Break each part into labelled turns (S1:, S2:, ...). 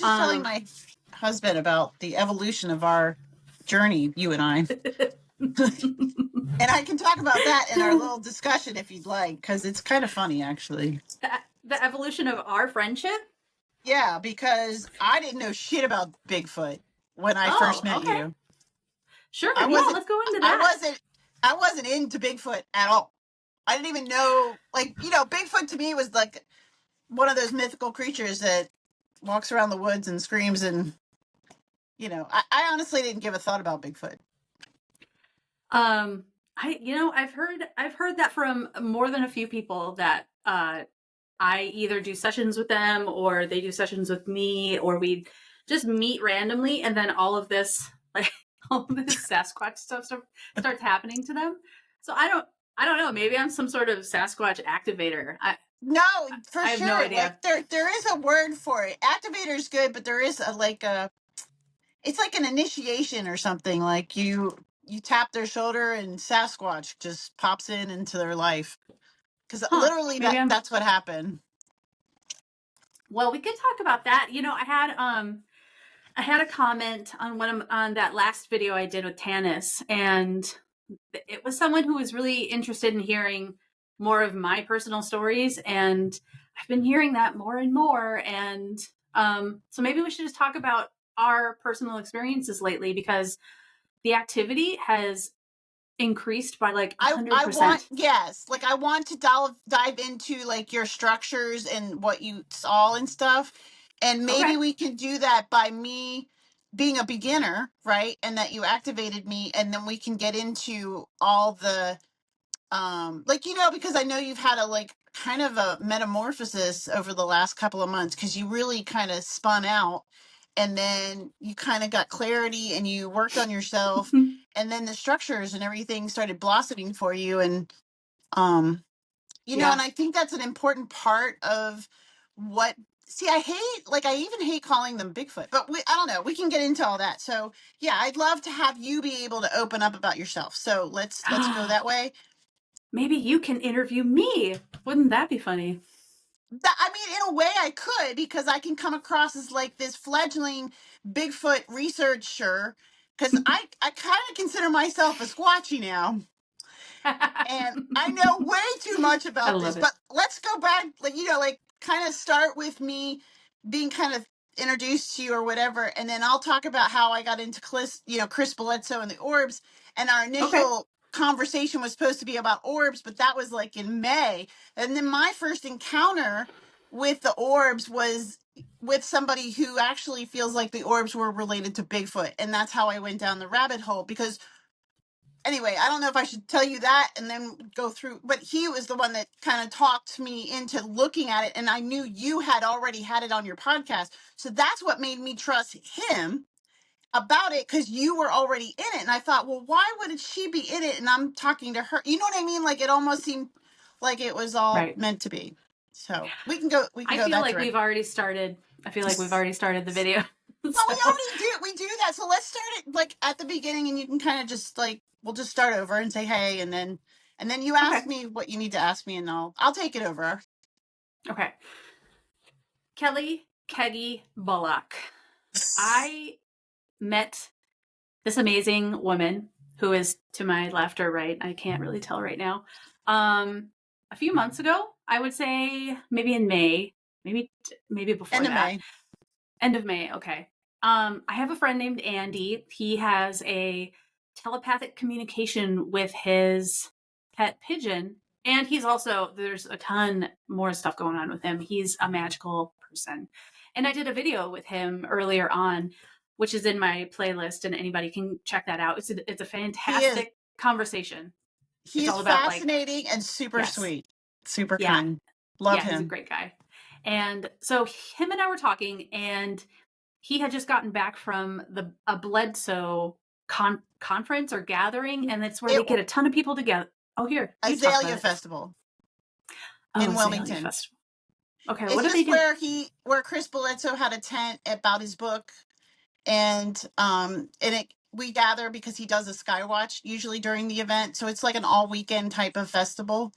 S1: was just telling my husband about the evolution of our journey, you and I. And I can talk about that in our little discussion if you'd like, because it's kind of funny, actually.
S2: The evolution of our friendship?
S1: Yeah, because I didn't know shit about Bigfoot when I first met you.
S2: Sure, let's go into that.
S1: I wasn't into Bigfoot at all. I didn't even know, Bigfoot to me was like one of those mythical creatures that walks around the woods and screams, and I honestly didn't give a thought about Bigfoot.
S2: I've heard that from more than a few people that I either do sessions with them or they do sessions with me, or we just meet randomly, and then all of this Sasquatch stuff starts happening to them. So I don't know. Maybe I'm some sort of Sasquatch activator.
S1: No, for
S2: I have
S1: sure.
S2: no idea.
S1: Like there is a word for it. Activator is good, but there is it's like an initiation or something. Like you tap their shoulder and Sasquatch just pops into their life. Because literally that's what happened.
S2: Well, we could talk about that. I had a comment on that last video I did with Tanis, and it was someone who was really interested in hearing more of my personal stories, and I've been hearing that more and more. And so maybe we should just talk about our personal experiences lately, because the activity has increased by like 100%.
S1: I want to dive into like your structures and what you saw and stuff, and maybe we can do that by me being a beginner, right? And that you activated me, and then we can get into all the because I know you've had a kind of a metamorphosis over the last couple of months, because you really kind of spun out, and then you kind of got clarity and you worked on yourself, and then the structures and everything started blossoming for you. And and I think that's an important part of I even hate calling them Bigfoot, but I don't know, we can get into all that. So yeah, I'd love to have you be able to open up about yourself. So let's go that way.
S2: Maybe you can interview me. Wouldn't that be funny?
S1: In a way I could, because I can come across as like this fledgling Bigfoot researcher, because I kind of consider myself a Squatchy now. And I know way too much about this, but let's go back, kind of start with me being kind of introduced to you or whatever, and then I'll talk about how I got into Chris Bledsoe and the orbs, and our initial conversation was supposed to be about orbs, but that was like in May. And then my first encounter with the orbs was with somebody who actually feels like the orbs were related to Bigfoot, and that's how I went down the rabbit hole. Because anyway, I don't know if I should tell you that and then go through, but he was the one that kind of talked me into looking at it, and I knew you had already had it on your podcast, so that's what made me trust him about it, because you were already in it. And I thought, well, why would she be in it and I'm talking to her? You know what I mean? Like, it almost seemed like it was all meant to be. So we can go
S2: I feel like we've already started. I feel like we've already started the video.
S1: Well, we do that. So let's start it like at the beginning, and you can kind of just we'll just start over and say hey, and then you ask me what you need to ask me, and I'll take it over.
S2: Okay. Kelly Keagy Bullock. I met this amazing woman who is to my left or right. I can't really tell right now. A few months ago, I would say maybe in May, maybe before that. End of May. Okay. I have a friend named Andy. He has a telepathic communication with his pet pigeon. And he's also, there's a ton more stuff going on with him. He's a magical person. And I did a video with him earlier on, which is in my playlist, and anybody can check that out. It's a fantastic conversation.
S1: He's fascinating and super sweet. Super kind. Love him.
S2: He's a great guy. And so him and I were talking, and he had just gotten back from a Bledsoe conference or gathering, and it's where they get a ton of people together. Oh, here.
S1: Azalea Festival in Wilmington. Festival.
S2: Okay,
S1: what did they do? Where Chris Bledsoe had a tent about his book, and we gather because he does a Skywatch usually during the event. So it's like an all weekend type of festival.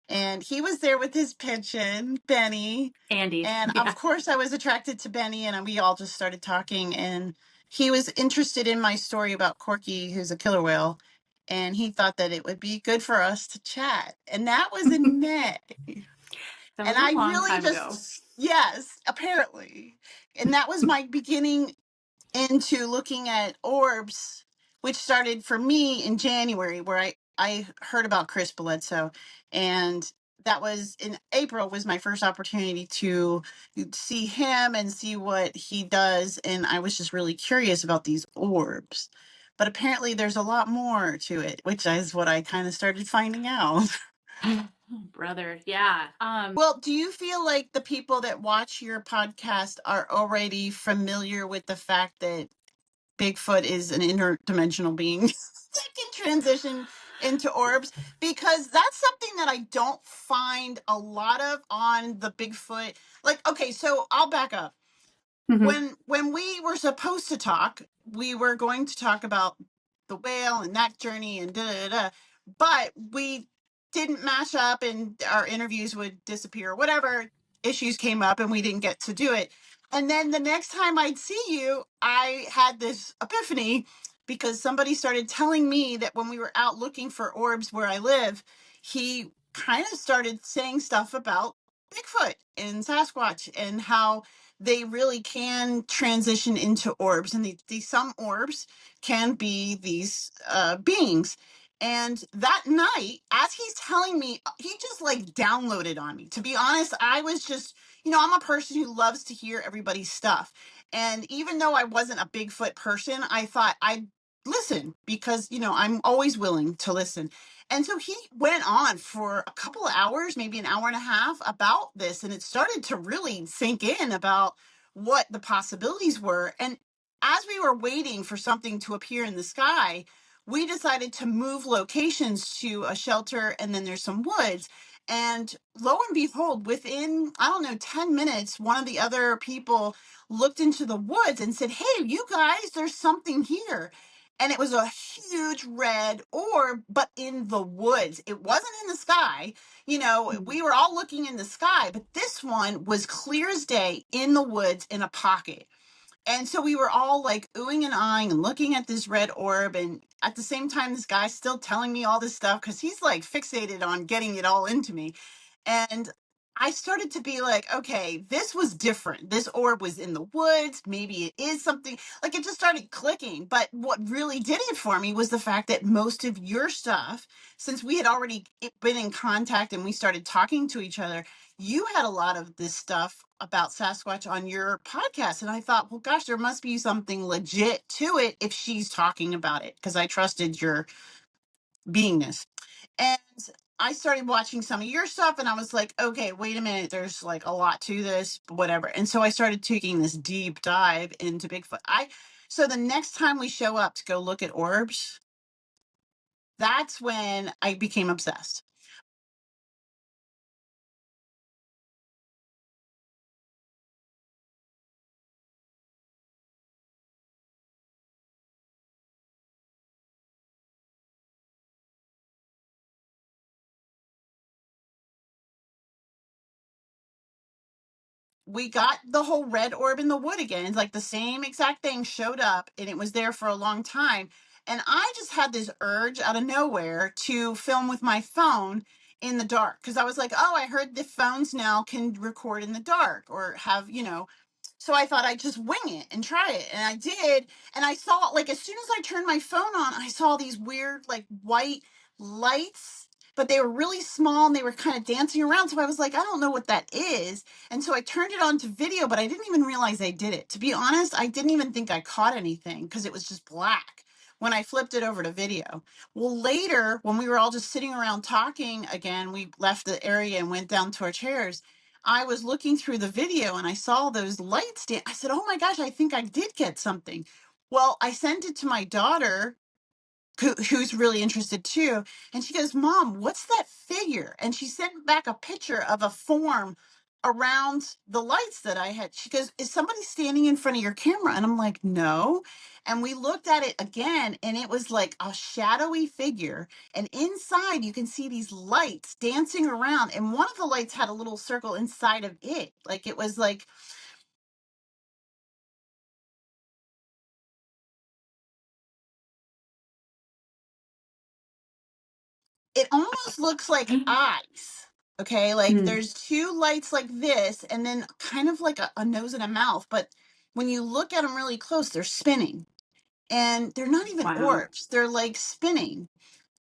S1: And he was there with his pigeon, Benny.
S2: Andy.
S1: And
S2: Yeah.
S1: of course, I was attracted to Benny, and we all just started talking. And he was interested in my story about Corky, who's a killer whale. And he thought that it would be good for us to chat. And that was in May.
S2: That
S1: And
S2: was a
S1: I
S2: long
S1: really
S2: time ago.
S1: just, yes, apparently. And that was my beginning into looking at orbs, which started for me in January, where I heard about Chris Bledsoe. And that was in April was my first opportunity to see him and see what he does. And I was just really curious about these orbs. But apparently there's a lot more to it, which is what I kind of started finding out.
S2: Brother, yeah.
S1: Well, do you feel like the people that watch your podcast are already familiar with the fact that Bigfoot is an interdimensional being that can transition into orbs? Because that's something that I don't find a lot of on the Bigfoot. Like, okay, so I'll back up.
S2: Mhm.
S1: When we were supposed to talk, we were going to talk about the whale and that journey and da da da, but we didn't match up, and our interviews would disappear. Whatever issues came up, and we didn't get to do it. And then the next time I'd see you, I had this epiphany because somebody started telling me that when we were out looking for orbs where I live, he kind of started saying stuff about Bigfoot and Sasquatch and how they really can transition into orbs, and these some orbs can be these beings. And that night, as he's telling me, he just like downloaded on me. To be honest, I was just, I'm a person who loves to hear everybody's stuff. And even though I wasn't a Bigfoot person, I thought I'd listen because, I'm always willing to listen. And so he went on for a couple of hours, maybe an hour and a half about this. And it started to really sink in about what the possibilities were. And as we were waiting for something to appear in the sky, we decided to move locations to a shelter, and then there's some woods. And lo and behold, within, I don't know, 10 minutes, one of the other people looked into the woods and said, "Hey, you guys, there's something here." And it was a huge red orb, but in the woods. It wasn't in the sky. We were all looking in the sky, but this one was clear as day in the woods in a pocket. And so we were all like oohing and eyeing and looking at this red orb. And at the same time, this guy's still telling me all this stuff because he's like fixated on getting it all into me. And I started to be like, okay, this was different. This orb was in the woods. Maybe it is something, like it just started clicking. But what really did it for me was the fact that most of your stuff, since we had already been in contact and we started talking to each other, you had a lot of this stuff about Sasquatch on your podcast. And I thought, well, gosh, there must be something legit to it if she's talking about it, because I trusted your beingness. And I started watching some of your stuff, and I was like, okay, wait a minute, there's like a lot to this, whatever. And so I started taking this deep dive into Bigfoot. So the next time we show up to go look at orbs, that's when I became obsessed. We got the whole red orb in the wood again. It's like the same exact thing showed up, and it was there for a long time. And I just had this urge out of nowhere to film with my phone in the dark, because I was like, oh, I heard the phones now can record in the dark or have, so I thought I'd just wing it and try it. And I did. And I saw, like, as soon as I turned my phone on, I saw these weird, like, white lights, but they were really small and they were kind of dancing around. So I was like, I don't know what that is. And so I turned it on to video, but I didn't even realize I did it. To be honest, I didn't even think I caught anything because it was just black when I flipped it over to video. Well, later, when we were all just sitting around talking again, we left the area and went down to our chairs. I was looking through the video and I saw those lights. I said, oh my gosh, I think I did get something. Well, I sent it to my daughter, who's really interested too. And she goes, Mom, what's that figure? And she sent back a picture of a form around the lights that I had. She goes, "Is somebody standing in front of your camera?" And I'm like, "No." And we looked at it again, and it was like a shadowy figure. And inside, you can see these lights dancing around. And one of the lights had a little circle inside of it. Like it was like, it almost looks like eyes. Okay. Like
S2: Mm.
S1: there's two lights like this, and then kind of like a nose and a mouth. But when you look at them really close, they're spinning. And they're not even
S2: Wow.
S1: orbs, they're like spinning.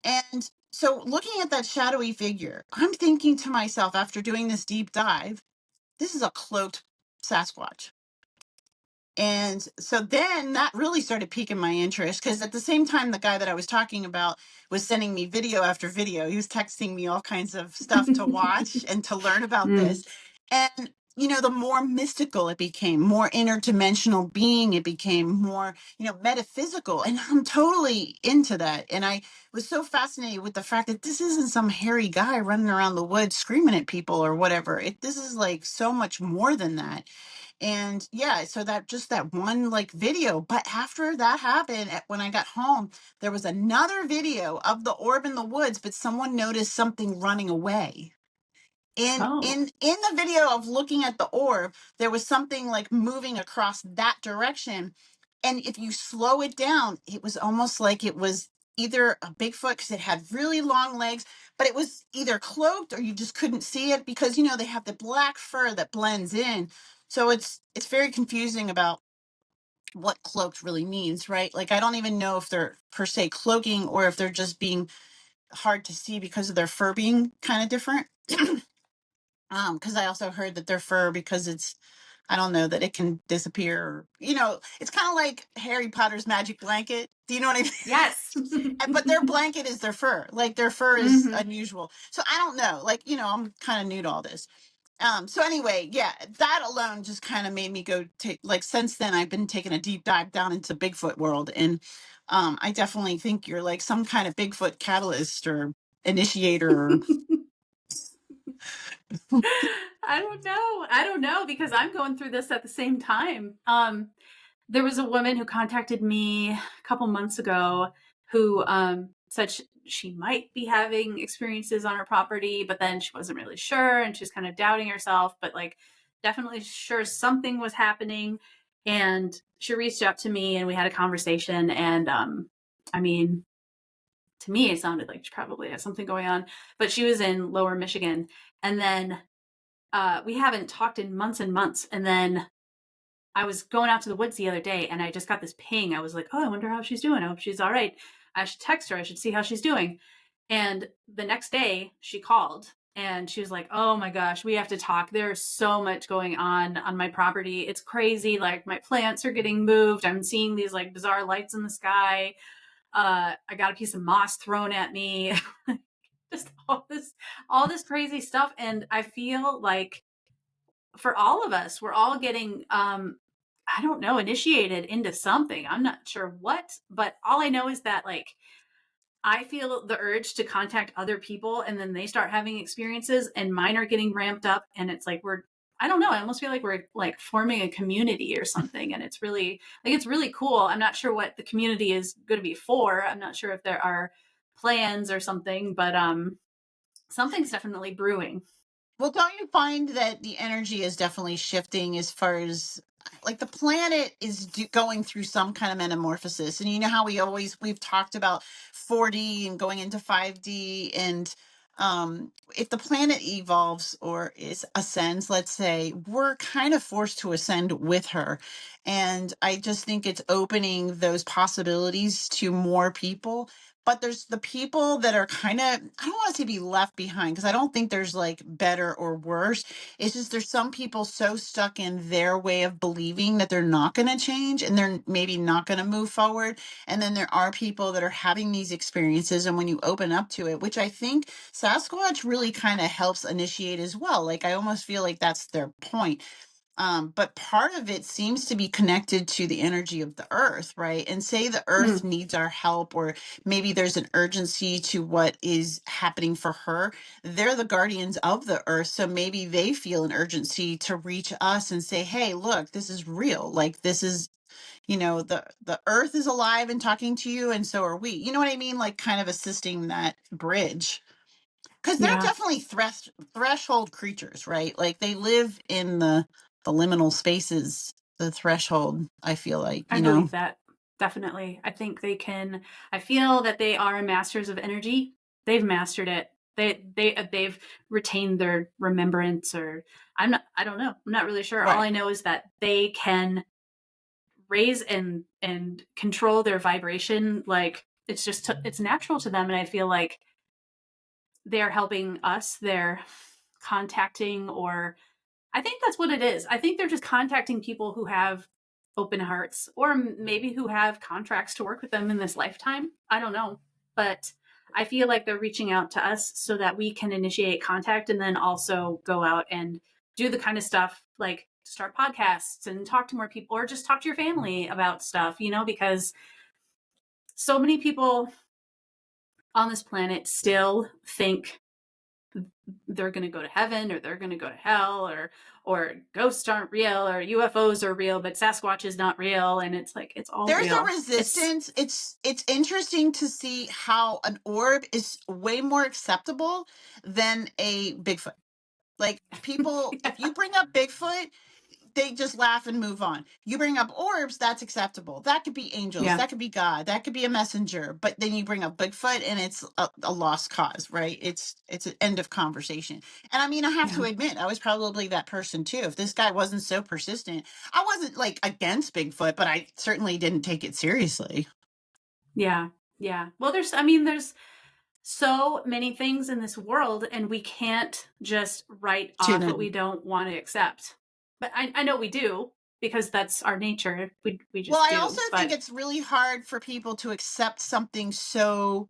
S1: And so looking at that shadowy figure, I'm thinking to myself after doing this deep dive, this is a cloaked Sasquatch. And so then that really started piquing my interest, because at the same time, the guy that I was talking about was sending me video after video. He was texting me all kinds of stuff to watch and to learn about
S2: Mm.
S1: this. And, the more mystical it became, more interdimensional being it became, more, metaphysical. And I'm totally into that. And I was so fascinated with the fact that this isn't some hairy guy running around the woods screaming at people or whatever. This is like so much more than that. And yeah, so that just that one like video. But after that happened, when I got home, there was another video of the orb in the woods, but someone noticed something running away. And
S2: Oh.
S1: in the video of looking at the orb, there was something like moving across that direction. And if you slow it down, it was almost like it was either a Bigfoot, because it had really long legs, but it was either cloaked or you just couldn't see it because they have the black fur that blends in. So it's very confusing about what cloaked really means, right? Like I don't even know if they're per se cloaking or if they're just being hard to see because of their fur being kind of different. Because I also heard that their fur, because it's, I don't know, that it can disappear. It's kind of like Harry Potter's magic blanket. Do you know what I mean?
S2: Yes.
S1: But their blanket is their fur. Like their fur is
S2: Hmm.
S1: unusual. So I don't know. Like, I'm kind of new to all this. So anyway, yeah, that alone just kind of made me go take, like, since then I've been taking a deep dive down into Bigfoot world. And I definitely think you're like some kind of Bigfoot catalyst or initiator.
S2: I don't know. I don't know, because I'm going through this at the same time. There was a woman who contacted me a couple months ago who said she might be having experiences on her property, but then she wasn't really sure and she's kind of doubting herself, but like definitely sure something was happening. And she reached out to me and we had a conversation. And I mean, to me, it sounded like she probably has something going on, but she was in Lower Michigan. And then we haven't talked in months and months. And then I was going out to the woods the other day and I just got this ping. I was like, oh, I wonder how she's doing. I hope she's all right. I should text her. I should see how she's doing. And the next day she called and she was like, oh my gosh, we have to talk. There's so much going on my property. It's crazy. Like my plants are getting moved. I'm seeing these like bizarre lights in the sky. I got a piece of moss thrown at me. Just all this crazy stuff. And I feel like for all of us, we're all getting I don't know, initiated into something. I'm not sure what, but all I know is that like I feel the urge to contact other people and then they start having experiences and mine are getting ramped up and it's like I don't know, I almost feel like we're like forming a community or something, and it's really cool. I'm not sure what the community is going to be for. I'm not sure if there are plans or something, but something's definitely brewing.
S1: Well, don't you find that the energy is definitely shifting as far as like the planet is going through some kind of metamorphosis? And you know how we've talked about 4D and going into 5D, and if the planet evolves or ascends, let's say, we're kind of forced to ascend with her. And I just think it's opening those possibilities to more people. But there's the people that are kind of, I don't want to say be left behind, because I don't think there's like better or worse. It's just there's some people so stuck in their way of believing that they're not going to change and they're maybe not going to move forward. And then there are people that are having these experiences. And when you open up to it, which I think Sasquatch really kind of helps initiate as well. Like I almost feel like that's their point. But part of it seems to be connected to the energy of the earth, right? And say the earth
S2: Mm,
S1: needs our help, or maybe there's an urgency to what is happening for her. They're the guardians of the earth. So maybe they feel an urgency to reach us and say, hey, look, this is real. Like, this is, the earth is alive and talking to you, and so are we. You know what I mean? Like, kind of assisting that bridge. Because they're
S2: yeah,
S1: definitely threshold creatures, right? Like, they live in the liminal spaces, the threshold, I feel like,
S2: I believe that. Definitely. I think they can, I feel that they are masters of energy. They've mastered it. They've retained their remembrance, or I don't know. I'm not really sure. All
S1: Right.
S2: I know is that they can raise and control their vibration. Like, it's just, it's natural to them. And I feel like they're helping us. They're contacting, or I think that's what it is. I think they're just contacting people who have open hearts, or maybe who have contracts to work with them in this lifetime. I don't know. But I feel like they're reaching out to us so that we can initiate contact, and then also go out and do the kind of stuff like start podcasts and talk to more people, or just talk to your family about stuff, because so many people on this planet still think they're going to go to heaven, or they're going to go to hell, or ghosts aren't real, or UFOs are real but Sasquatch is not real, and it's like, it's all
S1: There's a
S2: real. It's
S1: resistance. It's interesting to see how an orb is way more acceptable than a Bigfoot. Like, people, if you bring up Bigfoot, they just laugh and move on. You bring up orbs, that's acceptable. That could be angels,
S2: yeah,
S1: that could be God, that could be a messenger. But then you bring up Bigfoot, and it's a lost cause, right? It's an end of conversation. And I mean, I have
S2: yeah,
S1: to admit, I was probably that person too. If this guy wasn't so persistent, I wasn't like against Bigfoot, but I certainly didn't take it seriously.
S2: yeah, yeah. Well, there's so many things in this world, and we can't just write
S1: Tune
S2: off what we
S1: in.
S2: don't want to accept. But I know we do, because that's our nature. We
S1: Well,
S2: just
S1: I also
S2: do.
S1: think
S2: But
S1: it's really hard for people to accept something so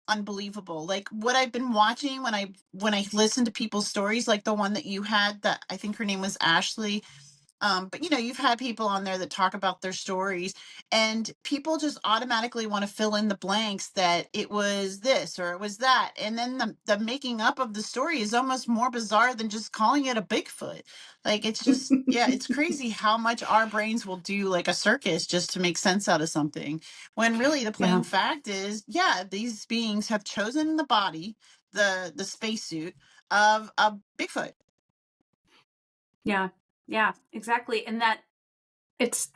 S1: unbelievable. Like, what I've been watching when I listen to people's stories, like the one that you had, that I think her name was Ashley. But you've had people on there that talk about their stories, and people just automatically want to fill in the blanks that it was this or it was that. And then the making up of the story is almost more bizarre than just calling it a Bigfoot. Like, it's just, yeah, it's crazy how much our brains will do like a circus just to make sense out of something. When really the plain
S2: yeah,
S1: fact is, yeah, these beings have chosen the body, the spacesuit of a Bigfoot.
S2: yeah, yeah, exactly. And that it's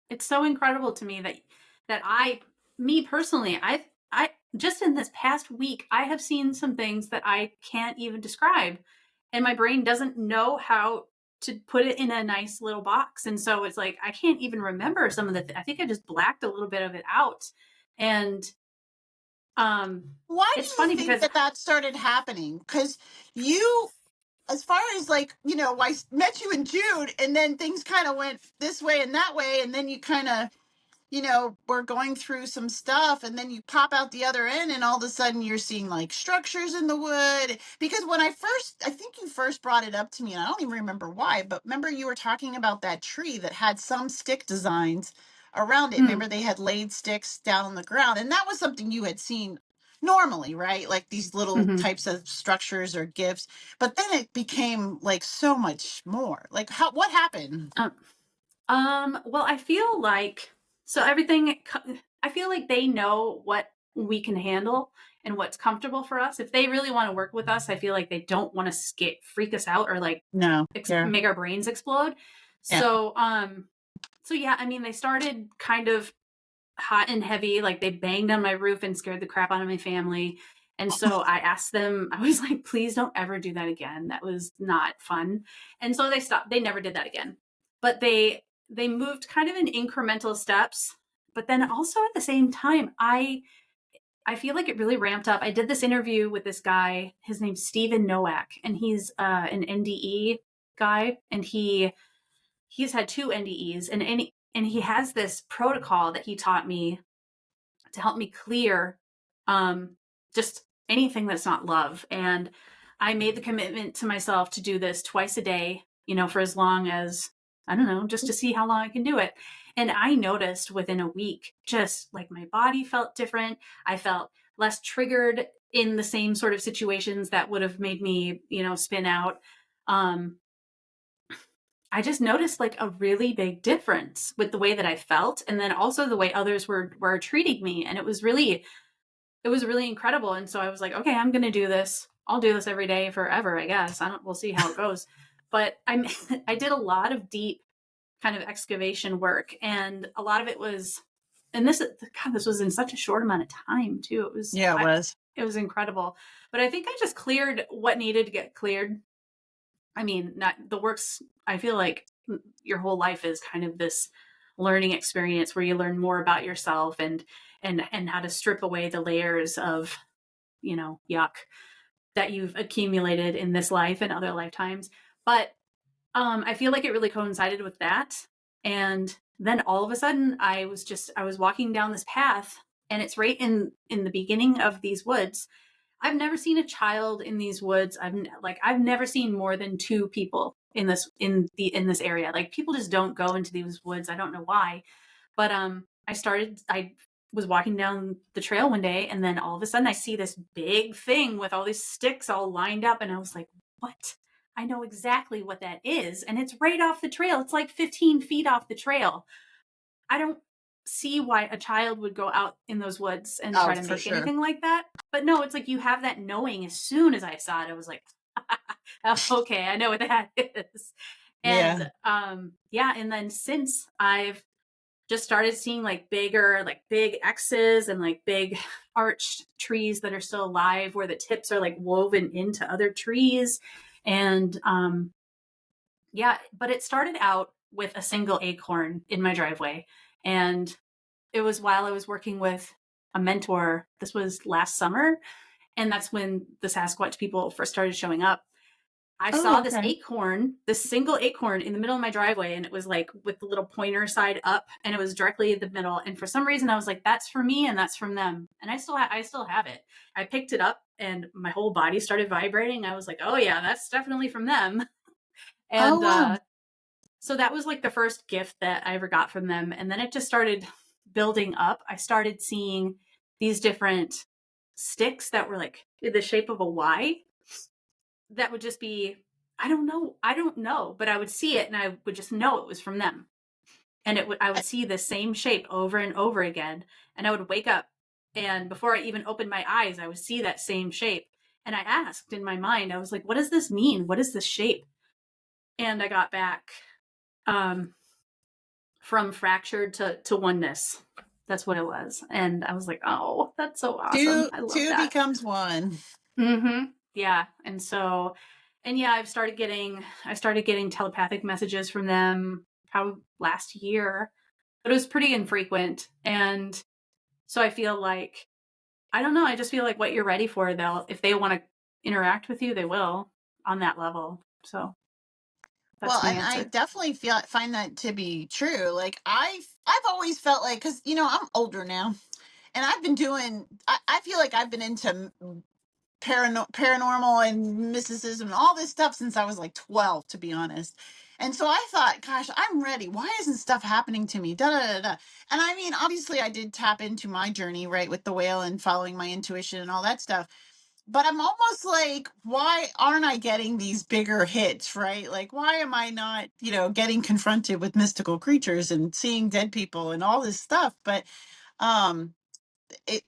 S2: it's so incredible to me that me personally, I just in this past week, I have seen some things that I can't even describe, and my brain doesn't know how to put it in a nice little box. And so it's like, I can't even remember some of I think I just blacked a little bit of it out. And
S1: Why do
S2: it's
S1: you
S2: funny
S1: think
S2: because
S1: that started happening? Because you, as far as like, met you in June, and then things kind of went this way and that way, and then you kind of, we're going through some stuff, and then you pop out the other end, and all of a sudden you're seeing like structures in the wood. Because I think you first brought it up to me, and I don't even remember why, but remember you were talking about that tree that had some stick designs around it.
S2: mm,
S1: Remember, they had laid sticks down on the ground, and that was something you had seen normally, right? Like these little
S2: mhm.
S1: types of structures or gifts. But then it became like so much more. Like, what happened?
S2: Uh, well, I feel like, so everything, I feel like they know what we can handle and what's comfortable for us. If they really want to work with us, I feel like they don't want to freak us out, or like
S1: No. Yeah.
S2: make our brains explode.
S1: Yeah.
S2: So yeah, I mean, they started kind of hot and heavy, like they banged on my roof and scared the crap out of my family. And so I asked them, I was like, please don't ever do that again. That was not fun. And so they stopped. They never did that again. But they moved kind of in incremental steps. But then also at the same time, I feel like it really ramped up. I did this interview with this guy. His name's Steven Nowak, and he's an NDE guy, and he's had two NDEs, and he has this protocol that he taught me to help me clear just anything that's not love. And I made the commitment to myself to do this twice a day for as long as, I don't know, just to see how long I can do it. And I noticed within a week, just like my body felt different. I felt less triggered in the same sort of situations that would have made me, spin out. Um, I just noticed like a really big difference with the way that I felt, and then also the way others were treating me. And it was really incredible. And so I was like, okay, I'm going to do this. I'll do this every day forever, I guess. We'll see how it goes. But I did a lot of deep kind of excavation work, and a lot of it was, and this was in such a short amount of time too.
S1: Yeah, it was.
S2: It was incredible. But I think I just cleared what needed to get cleared. I mean, not the works. I feel like your whole life is kind of this learning experience where you learn more about yourself and how to strip away the layers of, yuck that you've accumulated in this life and other lifetimes. But I feel like it really coincided with that. And then all of a sudden I was walking down this path, and it's right in the beginning of these woods. I've never seen a child in these woods. I've never seen more than 2 people in this area. Like, people just don't go into these woods. I don't know why. But I was walking down the trail one day, and then all of a sudden I see this big thing with all these sticks all lined up, and I was like, what? I know exactly what that is. And it's right off the trail. It's like 15 feet off the trail. I don't see why a child would go out in those woods and try to make anything like that. But no, it's like you have that knowing. As soon as I saw it, I was like, okay, I know what that is. And and then since I've just started seeing like big X's and like big arched trees that are still alive, where the tips are like woven into other trees. And but it started out with a single acorn in my driveway. And it was while I was working with a mentor. This was last summer. And that's when the Sasquatch people first started showing up. I saw this single acorn in the middle of my driveway, and it was like with the little pointer side up, and it was directly in the middle. And for some reason I was like, that's for me and that's from them. And I still have it. I picked it up and my whole body started vibrating. I was like, oh yeah, that's definitely from them. And so that was like the first gift that I ever got from them. And then it just started building up. I started seeing these different sticks that were like in the shape of a Y, that would just be, I don't know, but I would see it and I would just know it was from them. And I would see the same shape over and over again. And I would wake up, and before I even opened my eyes, I would see that same shape. And I asked in my mind, I was like, what does this mean? What is this shape? And I got back from fractured to oneness. That's what it was. And I was like, oh, that's so awesome. I love that.
S1: 2 becomes 1.
S2: Mm-hmm. Yeah. And so, I started getting telepathic messages from them probably last year, but it was pretty infrequent. And so I feel like, I don't know, I just feel like what you're ready for, if they want to interact with you, they will on that level. So that's my answer.
S1: I definitely find that to be true. Like, I've always felt like, because I'm older now, and I've been doing. I feel like I've been into paranormal and mysticism and all this stuff since I was like 12, to be honest. And so I thought, gosh, I'm ready. Why isn't stuff happening to me? Da da da da. And I mean, obviously, I did tap into my journey, right, with the whale and following my intuition and all that stuff. But I'm almost like, why aren't I getting these bigger hits, right? Like, why am I not, getting confronted with mystical creatures and seeing dead people and all this stuff? But um,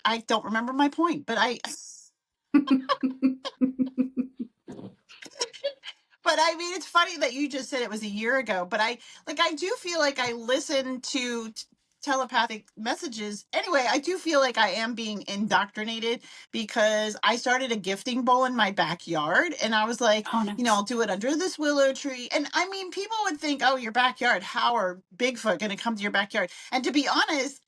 S1: I don't remember my point, but But I mean, it's funny that you just said it was a year ago, but I do feel like I listen to telepathic messages. Anyway, I do feel like I am being indoctrinated, because I started a gifting bowl in my backyard, and I was like,
S2: Oh, nice.
S1: I'll do it under this willow tree. And I mean, people would think, oh, your backyard, how are Bigfoot going to come to your backyard? And to be honest,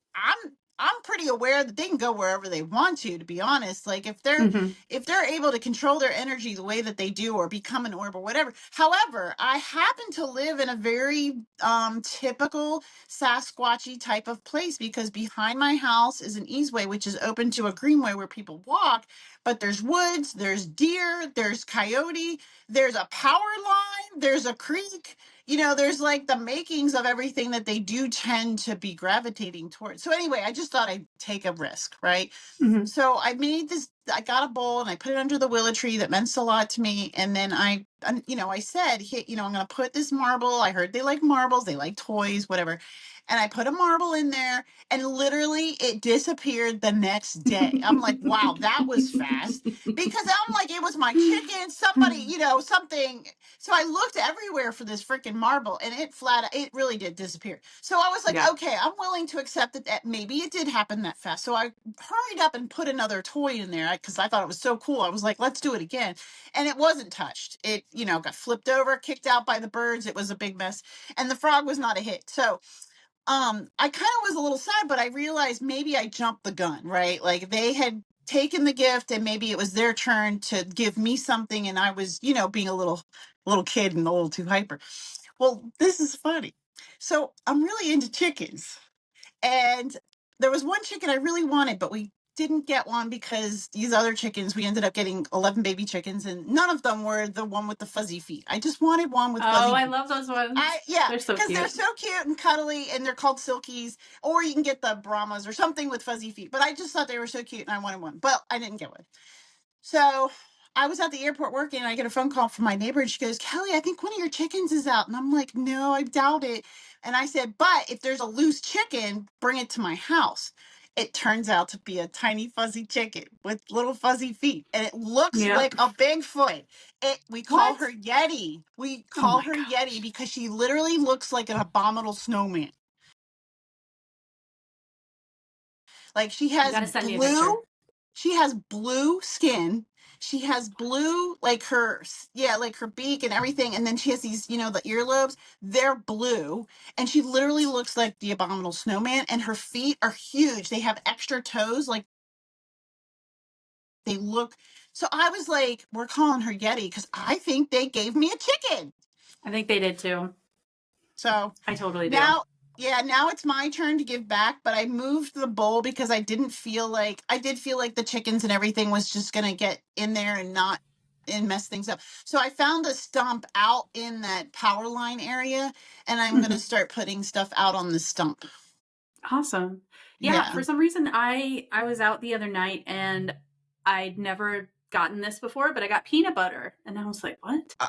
S1: I'm pretty aware that they can go wherever they want to be honest. Like if they're
S2: Mm-hmm.
S1: able to control their energy the way that they do or become an orb or whatever. However, I happen to live in a very typical Sasquatchy type of place because behind my house is an easeway which is open to a greenway where people walk, but there's woods, there's deer, there's coyote, there's a power line, there's a creek. There's like the makings of everything that they do tend to be gravitating towards. So anyway, I just thought I'd take a risk, right?
S2: Mm-hmm.
S1: So I got a bowl and I put it under the willow tree that meant a lot to me. And then I said, hey, I'm going to put this marble. I heard they like marbles. They like toys, whatever. And I put a marble in there and literally it disappeared the next day. I'm like, wow, that was fast because I'm like, it was my chicken, somebody, something. So I looked everywhere for this freaking marble and it really did disappear. So I was like,
S2: Yeah.
S1: okay, I'm willing to accept that maybe it did happen that fast. So I hurried up and put another toy in there because I thought it was so cool. I was like, let's do it again. And it wasn't touched. It, got flipped over, kicked out by the birds. It was a big mess. And the frog was not a hit. So I kind of was a little sad, but I realized maybe I jumped the gun, right? Like they had taken the gift and maybe it was their turn to give me something and I was, being a little kid and a little too hyper. Well, this is funny. So I'm really into chickens. And there was one chicken I really wanted, but we didn't get one because these other chickens, we ended up getting 11 baby chickens and none of them were the one with the fuzzy feet. I just wanted one with
S2: Oh,
S1: fuzzy
S2: I
S1: feet.
S2: love those ones.
S1: Yeah,
S2: They're so
S1: because they're
S2: cute.
S1: so cute and cuddly and they're called silkies, or you can get the Brahmas or something with fuzzy feet. But I just thought they were so cute and I wanted one, but I didn't get one. So I was at the airport working and I get a phone call from my neighbor and she goes, Kelly, I think one of your chickens is out. And I'm like, no, I doubt it. And I said, but if there's a loose chicken, bring it to my house. It turns out to be a tiny fuzzy chicken with little fuzzy feet. And it looks
S2: Yep.
S1: like a Bigfoot. We call
S2: What?
S1: her Yeti. We
S2: Oh
S1: call
S2: my
S1: her Yeti
S2: gosh.
S1: because she literally looks like an abominable snowman. Like
S2: You got to send me a picture.
S1: she has blue skin. She has blue, like like her beak and everything. And then she has these, the earlobes, they're blue. And she literally looks like the abominable snowman. And her feet are huge. They have extra toes. Like they look. So I was like, we're calling her Yeti because I think they gave me a chicken.
S2: I think they did too.
S1: So
S2: I totally do.
S1: now, yeah, now it's my turn to give back, but I moved the bowl because I did feel like the chickens and everything was just going to get in there and not and mess things up. So I found a stump out in that power line area and I'm going to
S2: Mm-hmm.
S1: start putting stuff out on the stump.
S2: Awesome. Yeah,
S1: Yeah.
S2: for some reason I was out the other night and I'd never gotten this before, but I got peanut butter and I was like, "What?"
S1: Uh,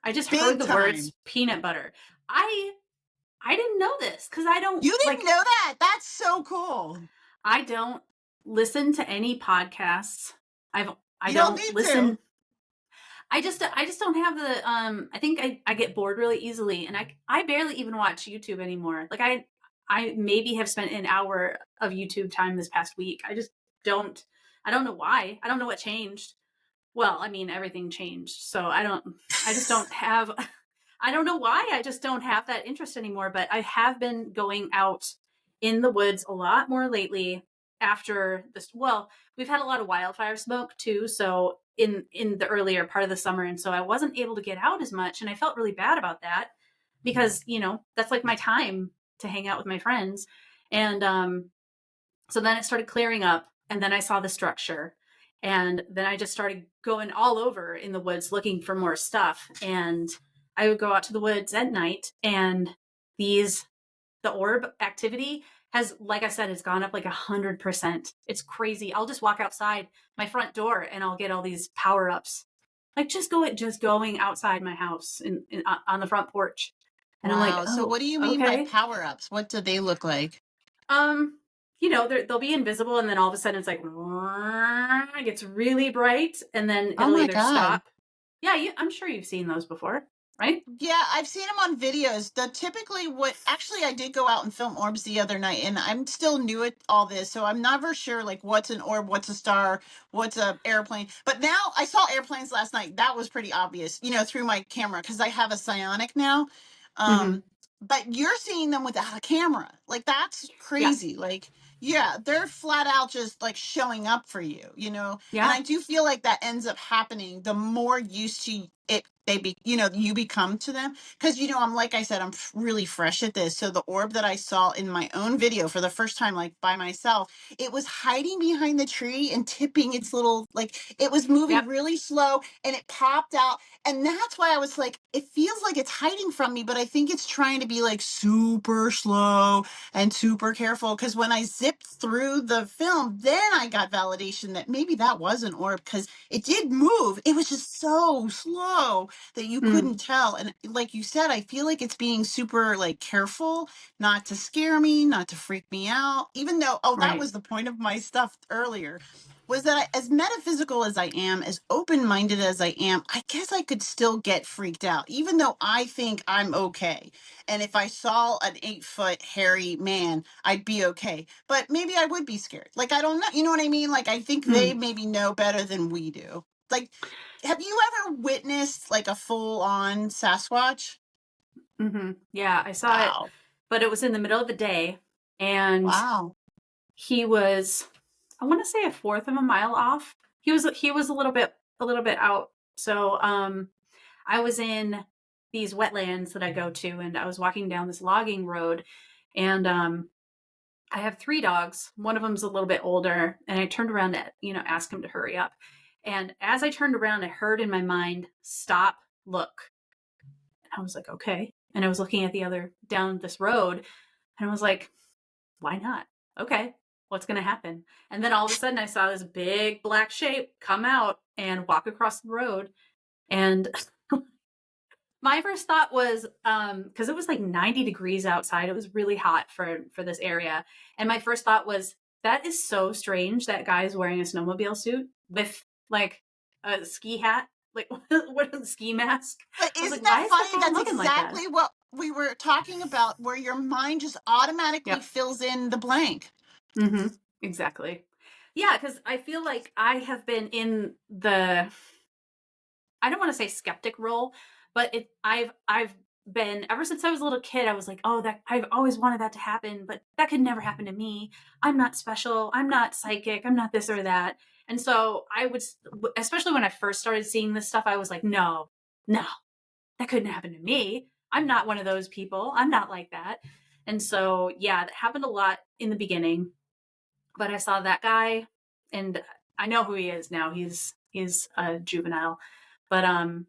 S2: I just heard
S1: Big
S2: the
S1: time.
S2: words peanut butter. I didn't know this cuz I don't
S1: You didn't
S2: like
S1: know that? That's so cool.
S2: I don't listen to any podcasts. I
S1: You don't
S2: don't
S1: need to.
S2: listen. I just don't have the I think I get bored really easily and I barely even watch YouTube anymore. Like I maybe have spent an hour of YouTube time this past week. Don't I don't know why. I don't know what changed. Well, I mean everything changed. So I just don't have I don't know why. I just don't have that interest anymore, but I have been going out in the woods a lot more lately after this. Well, we've had a lot of wildfire smoke too, so in the earlier part of the summer, and so I wasn't able to get out as much and I felt really bad about that because, that's like my time to hang out with my friends. And so then it started clearing up and then I saw the structure and then I just started going all over in the woods looking for more stuff. And I would go out to the woods at night and the orb activity has, like I said, it's gone up like 100%. It's crazy. I'll just walk outside my front door and I'll get all these power ups. Like just going outside my house on the front porch. And I'm like,
S1: Wow. So
S2: oh,
S1: what do you mean by
S2: okay.
S1: power-ups? What do they look like?
S2: Um, they'll be invisible, and then all of a sudden it's like it gets really bright, and then
S1: Oh
S2: it'll
S1: my
S2: either
S1: God.
S2: stop. Yeah, I'm sure you've seen those before, right?
S1: Yeah, I've seen them on videos. Actually I did go out and film orbs the other night and I'm still new at all this. So I'm never sure like what's an orb, what's a star, what's a airplane. But now I saw airplanes last night. That was pretty obvious, through my camera because I have a Psionic now.
S2: Mm-hmm.
S1: But you're seeing them without a camera. Like that's
S2: Yeah,
S1: crazy. Like Yeah, they're flat out just like showing up for you, you know. And
S2: Yeah.
S1: I do feel like that ends up happening the more used to it you become to them. Because I'm like I said, really fresh at this. So the orb that I saw in my own video for the first time, like by myself, it was hiding behind the tree and tipping its little, like it was moving
S2: Yep.
S1: really slow, and it popped out. And that's why I was like, it feels like it's hiding from me, but I think it's trying to be like super slow and super careful, because when I zipped through the film, then I got validation that maybe that was an orb, because it did move. It was just so slow that you
S2: Mm,
S1: couldn't tell. And like you said, I feel like it's being super like careful not to scare me, not to freak me out, even though, oh, that
S2: right.
S1: was the point of my stuff earlier, was that as metaphysical as I am, as open-minded as I am, I guess I could still get freaked out, even though I think I'm okay. And if I saw an 8-foot hairy man, I'd be okay. But maybe I would be scared. Like, I don't know. You know what I mean? Like, I think they
S2: Mm,
S1: maybe know better than we do. Like, have you ever witnessed like a full on Sasquatch?
S2: yeah, I saw it,
S1: Wow.
S2: but it was in the middle of the day, and
S1: Wow.
S2: he was, I want to say, a fourth of a mile off. He was a little bit out. So I was in these wetlands that I go to, and I was walking down this logging road, and I have three dogs. One of them's a little bit older, and I turned around to, ask him to hurry up. And as I turned around, I heard in my mind, "Stop, look." And I was like, "Okay." And I was looking at the other down this road, and I was like, "Why not? Okay, what's going to happen?" And then all of a sudden, I saw this big black shape come out and walk across the road. And my first thought was, because it was like 90 degrees outside, it was really hot for this area, and my first thought was, that is so strange that guy's wearing a snowmobile suit with like a ski hat, like what a ski mask.
S1: But
S2: I was like,
S1: isn't that
S2: why is that
S1: funny?
S2: guy
S1: That's
S2: looking like that?
S1: exactly what we were talking about, where your mind just automatically
S2: Yep.
S1: fills in the blank.
S2: Mm-hmm. Exactly. Yeah, because I feel like I have been in the, I don't want to say skeptic role, but I've been, ever since I was a little kid, I was like, oh, that I've always wanted that to happen, but that could never happen to me. I'm not special. I'm not psychic. I'm not this or that. And so I would, especially when I first started seeing this stuff, I was like, no, no, that couldn't happen to me. I'm not one of those people. I'm not like that. And so, yeah, that happened a lot in the beginning, but I saw that guy, and I know who he is now. He's a juvenile, but I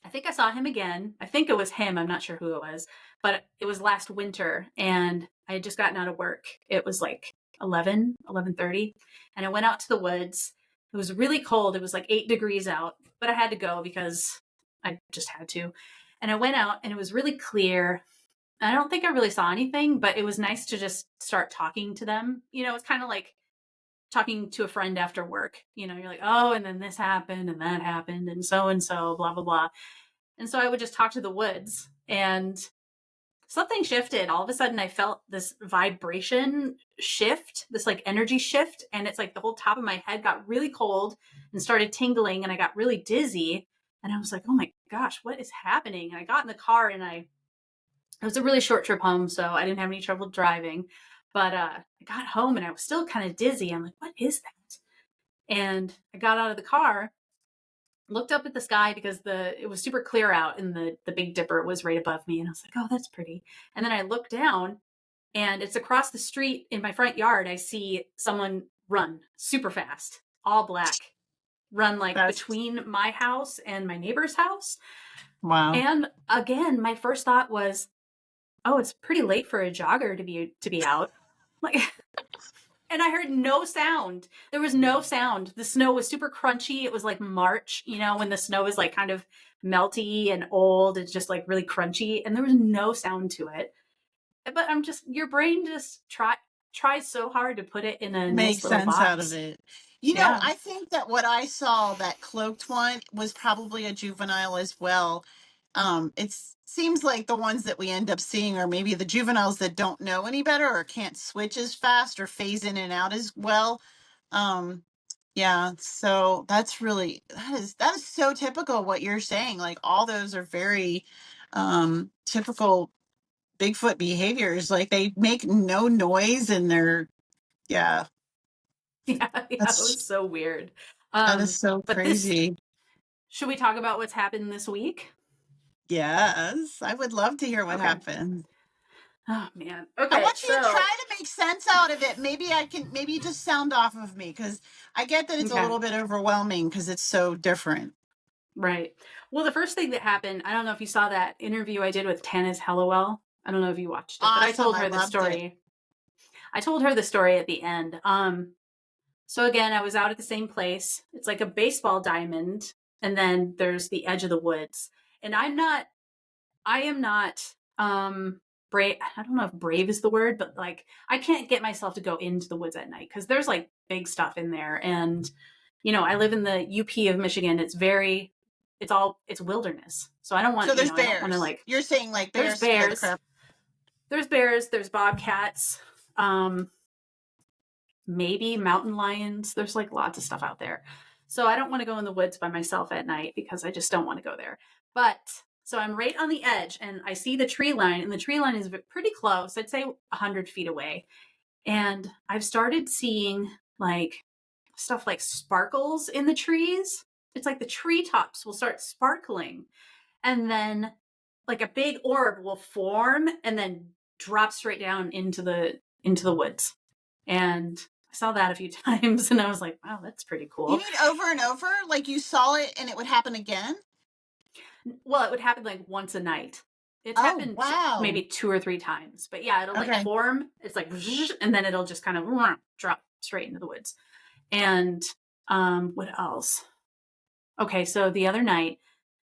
S2: think I saw him again. I think it was him. I'm not sure who it was, but it was last winter, and I had just gotten out of work. It was like 11:30, and I went out to the woods. It was really cold. It was like 8 degrees out, but I had to go because I just had to. And I went out, and it was really clear. I don't think I really saw anything, but it was nice to just start talking to them. It's kind of like talking to a friend after work. You're like, oh, and then this happened and that happened and so, blah, blah, blah. And so I would just talk to the woods, and something shifted. All of a sudden, I felt this vibration shift, this like energy shift. And it's like the whole top of my head got really cold and started tingling, and I got really dizzy. And I was like, oh my gosh, what is happening? And I got in the car, and it was a really short trip home, so I didn't have any trouble driving. But I got home, and I was still kind of dizzy. I'm like, what is that? And I got out of the car, looked up at the sky because it was super clear out, and the Big Dipper was right above me. And I was like, oh, that's pretty. And then I looked down, and it's across the street in my front yard. I see someone run super fast, all black, run like
S1: That's
S2: between my house and my neighbor's house.
S1: wow.
S2: And again, my first thought was, oh, it's pretty late for a jogger to be out. Like, and I heard no sound. There was no sound. The snow was super crunchy. It was like March, when the snow is like kind of melty and old. It's just like really crunchy, and there was no sound to it. But your brain just tries so hard to put it in a
S1: Make
S2: nice little
S1: sense out of
S2: box.
S1: it.
S2: Yeah.
S1: I think that what I saw, that cloaked one, was probably a juvenile as well. It seems like the ones that we end up seeing are maybe the juveniles that don't know any better, or can't switch as fast, or phase in and out as well. Um, yeah, so that is so typical what you're saying. Like, all those are very typical Bigfoot behaviors. Like, they make no noise, and they're Yeah.
S2: Yeah, yeah, it was
S1: That's
S2: so weird.
S1: that is so
S2: But this,
S1: crazy.
S2: should we talk about what's happened this week?
S1: Yes. I would love to hear what
S2: Okay.
S1: happened.
S2: Oh man.
S1: I
S2: Okay,
S1: want you to
S2: so
S1: try to make sense out of it. Maybe you just sound off of me because I get that it's a
S2: okay,
S1: little bit overwhelming because it's so different.
S2: right. Well, the first thing that happened, I don't know if you saw that interview I did with Tanis Hellowell. I don't know if you watched it, but I
S1: Awesome.
S2: told
S1: I
S2: her the
S1: loved it.
S2: story. I told her the story at the end. So again, I was out at the same place. It's like a baseball diamond, and then there's the edge of the woods. And I am not brave. I don't know if brave is the word, but like I can't get myself to go into the woods at night because there's like big stuff in there. And I live in the UP of Michigan. It's wilderness. So I don't
S1: So
S2: want,
S1: there's
S2: I don't want to
S1: bears.
S2: like
S1: You're saying like
S2: there's
S1: bears scare the
S2: bears,
S1: crap.
S2: there's bobcats, um maybe mountain lions. There's like lots of stuff out there. So I don't want to go in the woods by myself at night because I just don't want to go there. But so I'm right on the edge and I see the tree line, and the tree line is pretty close. I'd say 100 feet away. And I've started seeing like stuff like sparkles in the trees. It's like the treetops will start sparkling, and then like a big orb will form and then drop straight down into the woods. And I saw that a few times and I was like, wow, that's pretty
S1: You
S2: cool.
S1: mean over and over? Like you saw it and it would happen again?
S2: Well, it would happen like once a night. It's
S1: Oh,
S2: happened
S1: wow.
S2: maybe 2 or 3 times. But yeah, it'll like
S1: Okay.
S2: form. It's like, and then it'll just kind of drop straight into the woods. And what else? Okay, so the other night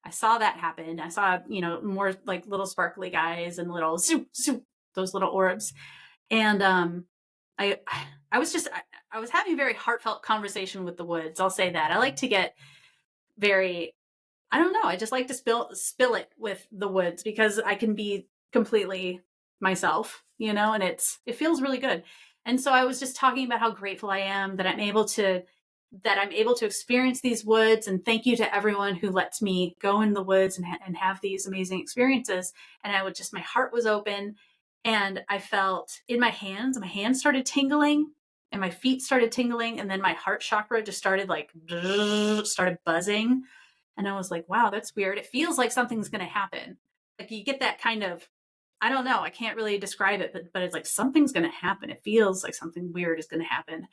S2: I saw that happen. I saw, more like little sparkly guys and little zoop, zoop, those little orbs. And I I was just I was having a very heartfelt conversation with the woods. I'll say that. I like to get very, I don't know, I just like to spill it with the woods because I can be completely myself, and it feels really good. And so I was just talking about how grateful I am that I'm able to experience these woods, and thank you to everyone who lets me go in the woods and have these amazing experiences. And my heart was open, and I felt in my hands started tingling, and my feet started tingling, and then my heart chakra just started like started buzzing. And I was like, wow, that's weird. It feels like something's going to happen. Like you get that kind of, I don't know, I can't really describe it, but it's like something's going to happen. It feels like something weird is going to happen.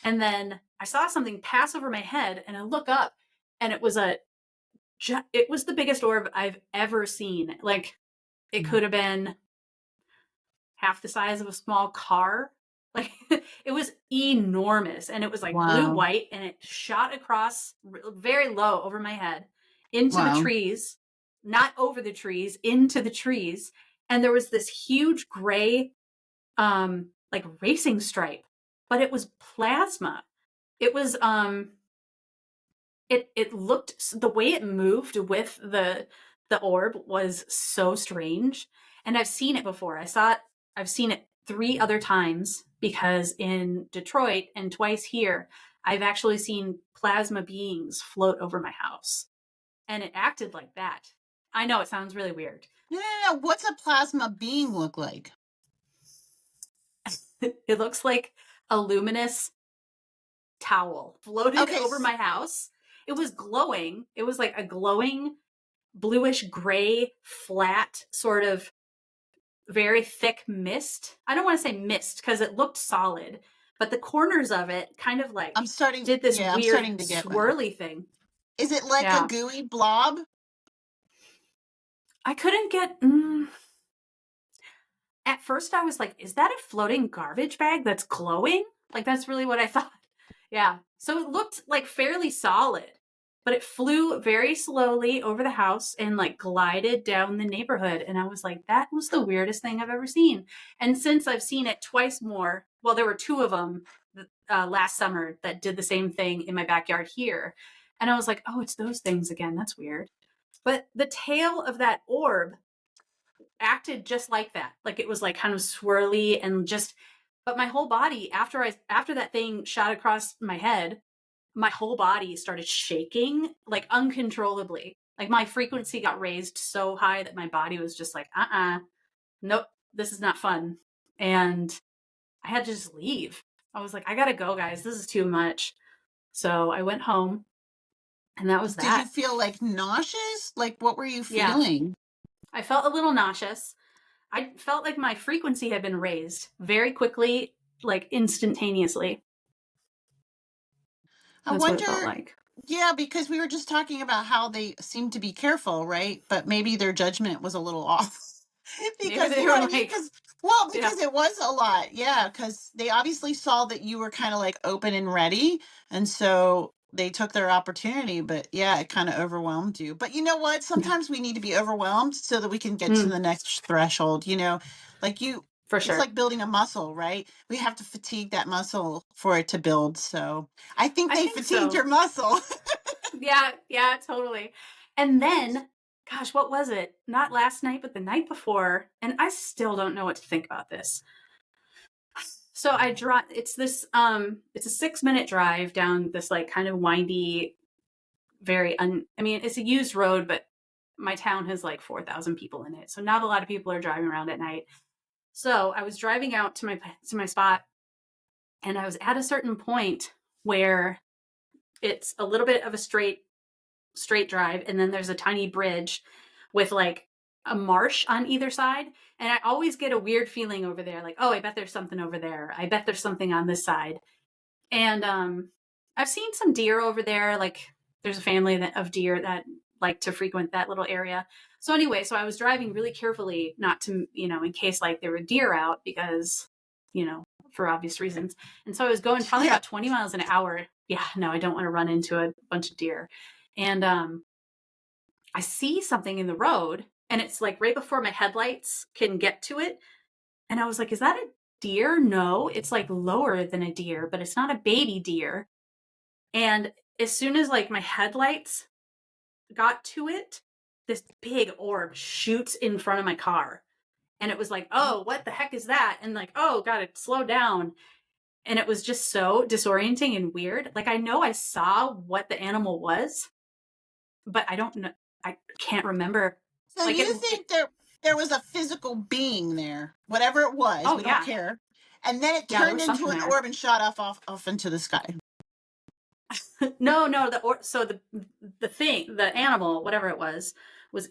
S2: And then I saw something pass over my head, and I look up, and it was the biggest orb I've ever seen. Like it could have been half the size of a small car. Like it was enormous, and it was like blue
S1: Wow.
S2: white, and it shot across very low over my head into the
S1: Wow.
S2: trees, not over the trees, into the trees. And there was this huge gray like racing stripe, but it was plasma. It was it looked, the way it moved with the orb was so strange. And I've seen it before. I've seen it 3 other times because in Detroit and twice here I've actually seen plasma beings float over my house, and it acted like that. I know it sounds really weird.
S1: No, no, no. What's a plasma being look like?
S2: It looks like a luminous towel floated
S1: Okay.
S2: over my house. It was glowing. It was like a glowing bluish gray, flat, sort of very thick mist. I don't want to say mist because it looked solid, but the corners of it kind of like did this
S1: I'm
S2: weird
S1: starting to get that.
S2: swirly thing.
S1: Is it like a
S2: Yeah.
S1: gooey blob?
S2: I couldn't get. At first, I was like, is that a floating garbage bag that's glowing? Like, that's really what I thought. Yeah. So it looked like fairly solid, but it flew very slowly over the house and like glided down the neighborhood. And I was like, that was the weirdest thing I've ever seen. And since I've seen it twice more, well, there were 2 of them last summer that did the same thing in my backyard here. And I was like, oh, it's those things again. That's weird. But the tail of that orb acted just like that. Like it was like kind of swirly and just, but my whole body after that thing shot across my head, my whole body started shaking like uncontrollably. Like my frequency got raised so high that my body was just like, nope, this is not fun. And I had to just leave. I was like, I gotta go, guys. This is too much. So I went home, and that was
S1: Did you
S2: that.
S1: feel like nauseous? Like, what were you
S2: Yeah,
S1: feeling?
S2: I felt a little nauseous. I felt like my frequency had been raised very quickly, like instantaneously.
S1: I
S2: That's what it felt
S1: wonder,
S2: like.
S1: yeah, because we were just talking about how they seem to be careful, right? But maybe their judgment was a little off.
S2: Maybe
S1: Because
S2: they
S1: you know
S2: were
S1: what I mean?
S2: like,
S1: Because well,
S2: yeah,
S1: because it was a lot, yeah. Because they obviously saw that you were kind of like open and ready, and so they took their opportunity. But yeah, it kind of overwhelmed you. But you know what?
S2: yeah,
S1: Sometimes we need to be overwhelmed so that we can get to
S2: mm,
S1: the next threshold. You know, like you,
S2: for
S1: it's
S2: sure.
S1: like building a muscle, right? We have to fatigue that muscle for it to build. So I think
S2: I
S1: they
S2: think
S1: fatigued
S2: so.
S1: your muscle.
S2: Yeah, yeah, totally. And then, gosh, what was it? Not last night, but the night before. And I still don't know what to think about this. So I drive. It's a 6 minute drive down this like kind of windy, I mean, it's a used road, but my town has like 4,000 people in it, so not a lot of people are driving around at night. So I was driving out to my spot, and I was at a certain point where it's a little bit of a straight drive, and then there's a tiny bridge with like a marsh on either side. And I always get a weird feeling over there, like, oh, I bet there's something over there. I bet there's something on this side. And I've seen some deer over there. Like, there's a family of deer that like to frequent that little area. So anyway, so I was driving really carefully, not to, in case like there were deer out, because, for obvious reasons. And so I was going probably
S1: Yeah.
S2: about 20 miles an hour. Yeah, no, I don't want to run into a bunch of deer. And I see something in the road, and it's like right before my headlights can get to it. And I was like, is that a deer? No, it's like lower than a deer, but it's not a baby deer. And as soon as like my headlights got to it, this big orb shoots in front of my car. And it was like, oh, what the heck is that? And like, oh, got to slow down. And it was just so disorienting and weird. Like, I know I saw what the animal was, but I don't know. I can't remember.
S1: So
S2: Like,
S1: you
S2: it
S1: think there was a physical being there, whatever it was,
S2: oh,
S1: we don't
S2: yeah.
S1: care. And then it
S2: Yeah, there
S1: turned
S2: was
S1: into
S2: something
S1: an
S2: there.
S1: orb and shot off into the sky.
S2: No, so the animal, whatever it was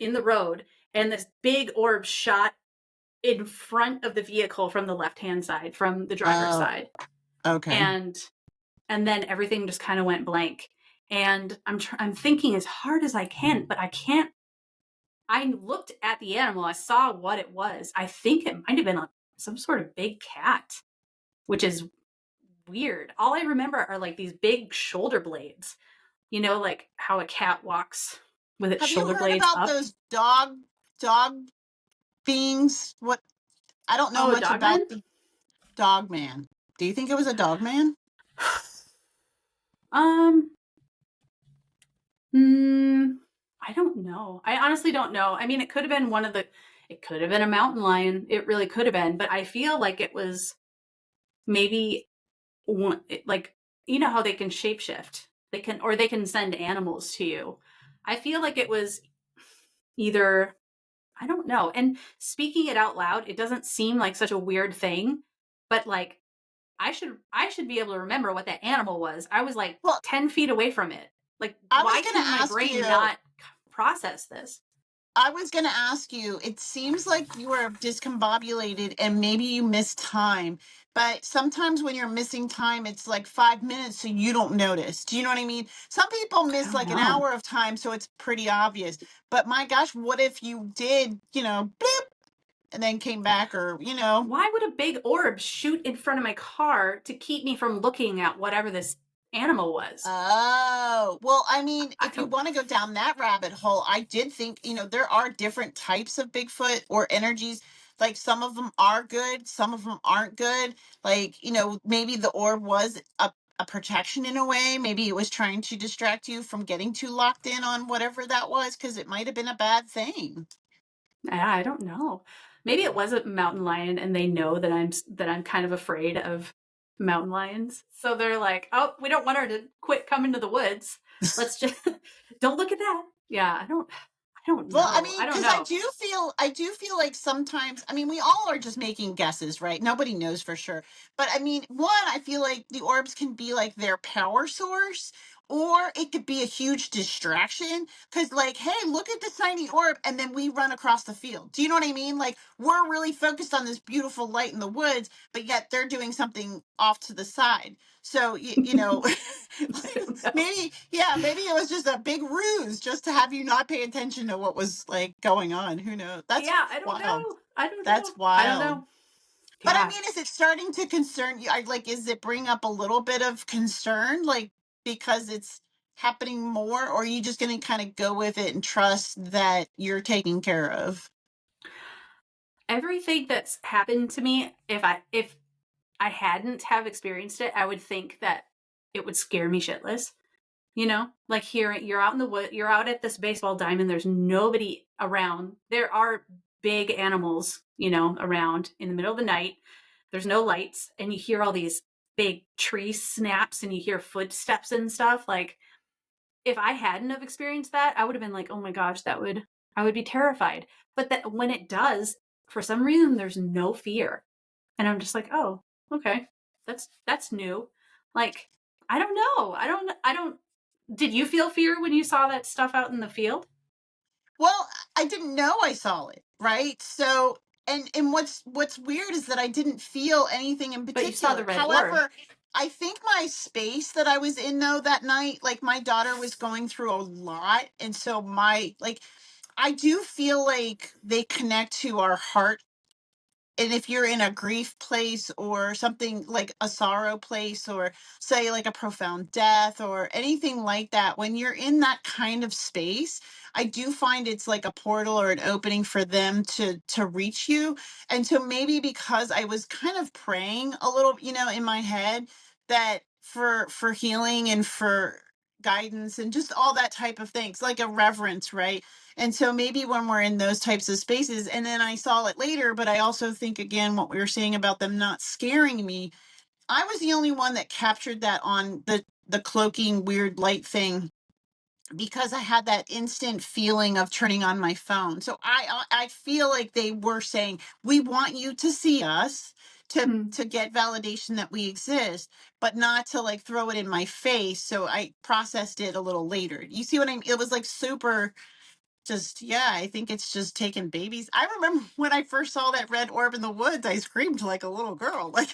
S2: in the road, and this big orb shot in front of the vehicle from the left-hand side, from the driver's
S1: Oh,
S2: side.
S1: okay.
S2: And then everything just kind of went blank. And I'm thinking as hard as I can, but I can't. I looked at the animal, I saw what it was. I think it might have been some sort of big cat, which is weird. All I remember are like these big shoulder blades. Like how a cat walks with its
S1: Have you
S2: shoulder
S1: heard
S2: blades
S1: about
S2: up.
S1: those dog things? What, I don't know
S2: Oh,
S1: much about
S2: Dogman?
S1: the dog man. Do you think it was a dog man?
S2: um, mm, I don't know. I honestly don't know. I mean, it could have been a mountain lion. It really could have been, but I feel like it was maybe like, how they can shapeshift. They can send animals to you. I feel like it was either, I don't know. And speaking it out loud, it doesn't seem like such a weird thing, but like I should be able to remember what that animal was. I was like
S1: Well,
S2: 10 feet away from it. Like,
S1: I was
S2: why
S1: going to
S2: can my
S1: ask
S2: brain
S1: you
S2: not process this?
S1: I was going to ask you, it seems like you were discombobulated and maybe you missed time. But sometimes when you're missing time, it's like 5 minutes, so you don't notice. Do you know what I mean? Some people
S2: I
S1: miss
S2: don't
S1: like an
S2: know.
S1: hour of time, so it's pretty obvious. But my gosh, what if you did, bloop, and then came back or.
S2: Why would a big orb shoot in front of my car to keep me from looking at whatever this animal was?
S1: Oh, well, I mean,
S2: I
S1: if you
S2: don't,
S1: want to go down that rabbit hole, I did think, there are different types of Bigfoot or energies. Like some of them are good, some of them aren't good. Like, maybe the orb was a protection in a way. Maybe it was trying to distract you from getting too locked in on whatever that was, because it might have been a bad thing.
S2: I don't know. Maybe it was a mountain lion and they know that I'm kind of afraid of mountain lions. So they're like, "Oh, we don't want her to quit coming to the woods. Let's just don't look at that." Yeah,
S1: Well, I
S2: I
S1: mean,
S2: don't
S1: because
S2: know.
S1: I do feel like sometimes, I mean, we all are just making guesses, right? Nobody knows for sure. But I mean, one, I feel like the orbs can be like their power source, or it could be a huge distraction. Because, like, hey, look at this tiny orb, and then we run across the field. Do you know what I mean? Like, we're really focused on this beautiful light in the woods, but yet they're doing something off to the side. So, you know,
S2: I don't know.
S1: maybe, yeah, maybe it was just a big ruse just to have you not pay attention to what was like going on. Who knows? That's
S2: Yeah, I don't
S1: wild.
S2: know. I don't know.
S1: That's
S2: I don't
S1: wild.
S2: know.
S1: But I
S2: Yeah.
S1: mean, is it starting to concern you? Like, is it bring up a little bit of concern, like because it's happening more, or are you just going to kind of go with it and trust that you're taken care of?
S2: Everything that's happened to me, if I hadn't have experienced it, I would think that it would scare me shitless. You know, like here you're out in the wood, you're out at this baseball diamond, there's nobody around. There are big animals, you know, around in the middle of the night. There's no lights, and you hear all these big tree snaps and you hear footsteps and stuff. Like if I hadn't have experienced that, I would have been like, "Oh my gosh, I would be terrified." But that when it does, for some reason there's no fear. And I'm just like, "Oh, okay. That's new." Like I don't know. I don't did you feel fear when you saw that stuff out in the field?
S1: Well, I didn't know I saw it, right? So, and what's weird is that I didn't feel anything in
S2: But you saw the
S1: particular.
S2: red orb.
S1: However, I think my space that I was in though that night, like my daughter was going through a lot, and so my like I do feel like they connect to our heart, and if you're in a grief place or something like a sorrow place, or say like a profound death or anything like that, when you're in that kind of space, I do find it's like a portal or an opening for them to reach you. And so maybe because I was kind of praying a little, in my head, that for healing and for guidance and just all that type of things, like a reverence, right? And so maybe when we're in those types of spaces, and then I saw it later, but I also think again, what we were saying about them not scaring me, I was the only one that captured that on the cloaking weird light thing, because I had that instant feeling of turning on my phone. So I feel like they were saying, we want you to see us
S2: Hmm.
S1: to get validation that we exist, but not to like throw it in my face. So I processed it a little later. You see what I mean? It was like super just, yeah, I think it's just taking babies. I remember when I first saw that red orb in the woods, I screamed like a little girl. Like,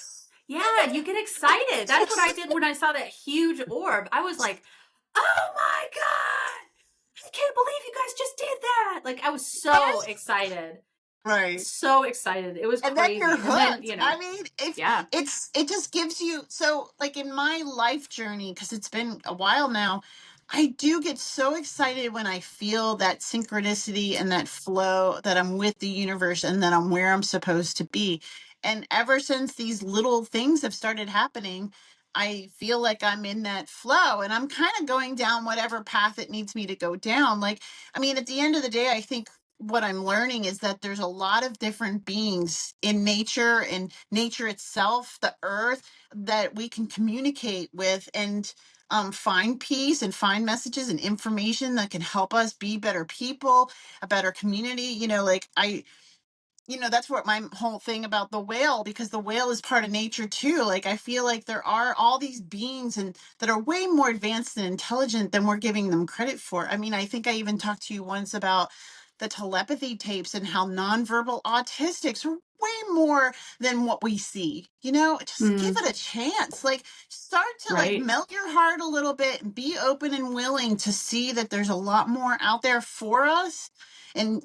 S2: Yeah, you get excited. That's what I did when I saw that huge orb. I was like, "Oh my god! I can't believe you guys just did that!" Like I was so
S1: right,
S2: excited.
S1: right.
S2: So excited. It was
S1: And then you're
S2: crazy. And then,
S1: hooked.
S2: you
S1: I
S2: know,
S1: mean, if
S2: yeah.
S1: it just gives you, so like in my life journey, because it's been a while now, I do get so excited when I feel that synchronicity and that flow, that I'm with the universe and that I'm where I'm supposed to be. And ever since these little things have started happening, I feel like I'm in that flow and I'm kind of going down whatever path it needs me to go down. Like, I mean, at the end of the day, I think what I'm learning is that there's a lot of different beings in nature and nature itself, the earth, that we can communicate with and find peace and find messages and information that can help us be better people, a better community. Like that's what my whole thing about the whale, because the whale is part of nature too. Like I feel like there are all these beings and that are way more advanced and intelligent than we're giving them credit for. I mean, I think I even talked to you once about the telepathy tapes and how nonverbal autistics are way more than what we see. Just give
S2: Mm,
S1: it a chance. Like start to like
S2: right.
S1: melt your heart a little bit and be open and willing to see that there's a lot more out there for us. And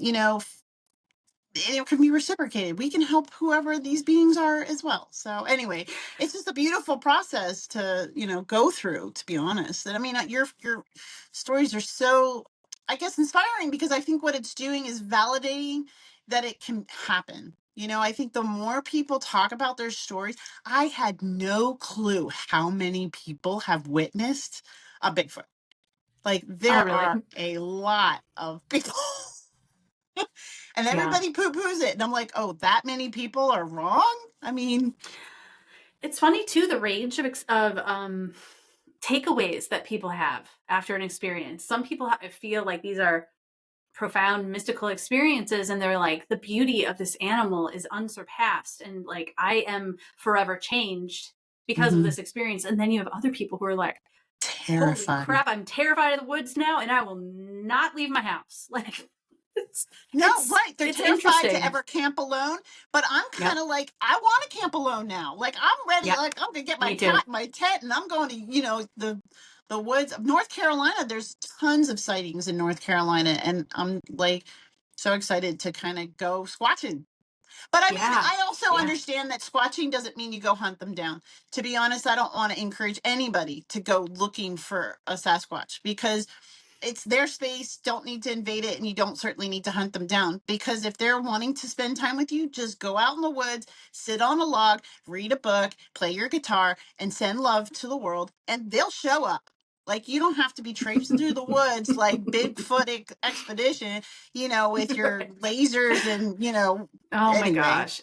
S1: it can be reciprocated. We can help whoever these beings are as well. So anyway, it's just a beautiful process to, go through, to be honest. And I mean, your stories are so, I guess, inspiring, because I think what it's doing is validating that it can happen. I think the more people talk about their stories, I had no clue how many people have witnessed a Bigfoot. Like
S2: Oh,
S1: there
S2: really?
S1: are a lot of people. And
S2: Yeah.
S1: everybody poo poos it. And I'm like, oh, that many people are wrong? I mean,
S2: It's funny too the range of takeaways that people have after an experience. Some people feel like these are profound mystical experiences, and they're like, the beauty of this animal is unsurpassed, and like I am forever changed because of
S1: Hmm.
S2: this experience. And then you have other people who are like, holy
S1: Terrified.
S2: crap, I'm terrified of the woods now, and I will not leave my house. Like it's
S1: No, right. They're
S2: it's
S1: terrified to
S2: interesting.
S1: ever camp alone. But I'm kind
S2: Yep.
S1: of like, I want to camp alone now. Like I'm ready.
S2: Yep.
S1: Like I'm gonna get my
S2: Me too.
S1: my tent, and I'm going to, the woods of North Carolina. There's tons of sightings in North Carolina, and I'm like so excited to kind of go squatching. But I mean,
S2: Yeah.
S1: I also
S2: Yeah.
S1: understand that squatching doesn't mean you go hunt them down. To be honest, I don't want to encourage anybody to go looking for a Sasquatch, because it's their space, don't need to invade it, and you don't certainly need to hunt them down. Because if they're wanting to spend time with you, just go out in the woods, sit on a log, read a book, play your guitar, and send love to the world, and they'll show up. Like, you don't have to be traipsing through the woods like Bigfoot expedition, with your
S2: Right.
S1: lasers and,
S2: Oh my
S1: anyway.
S2: gosh.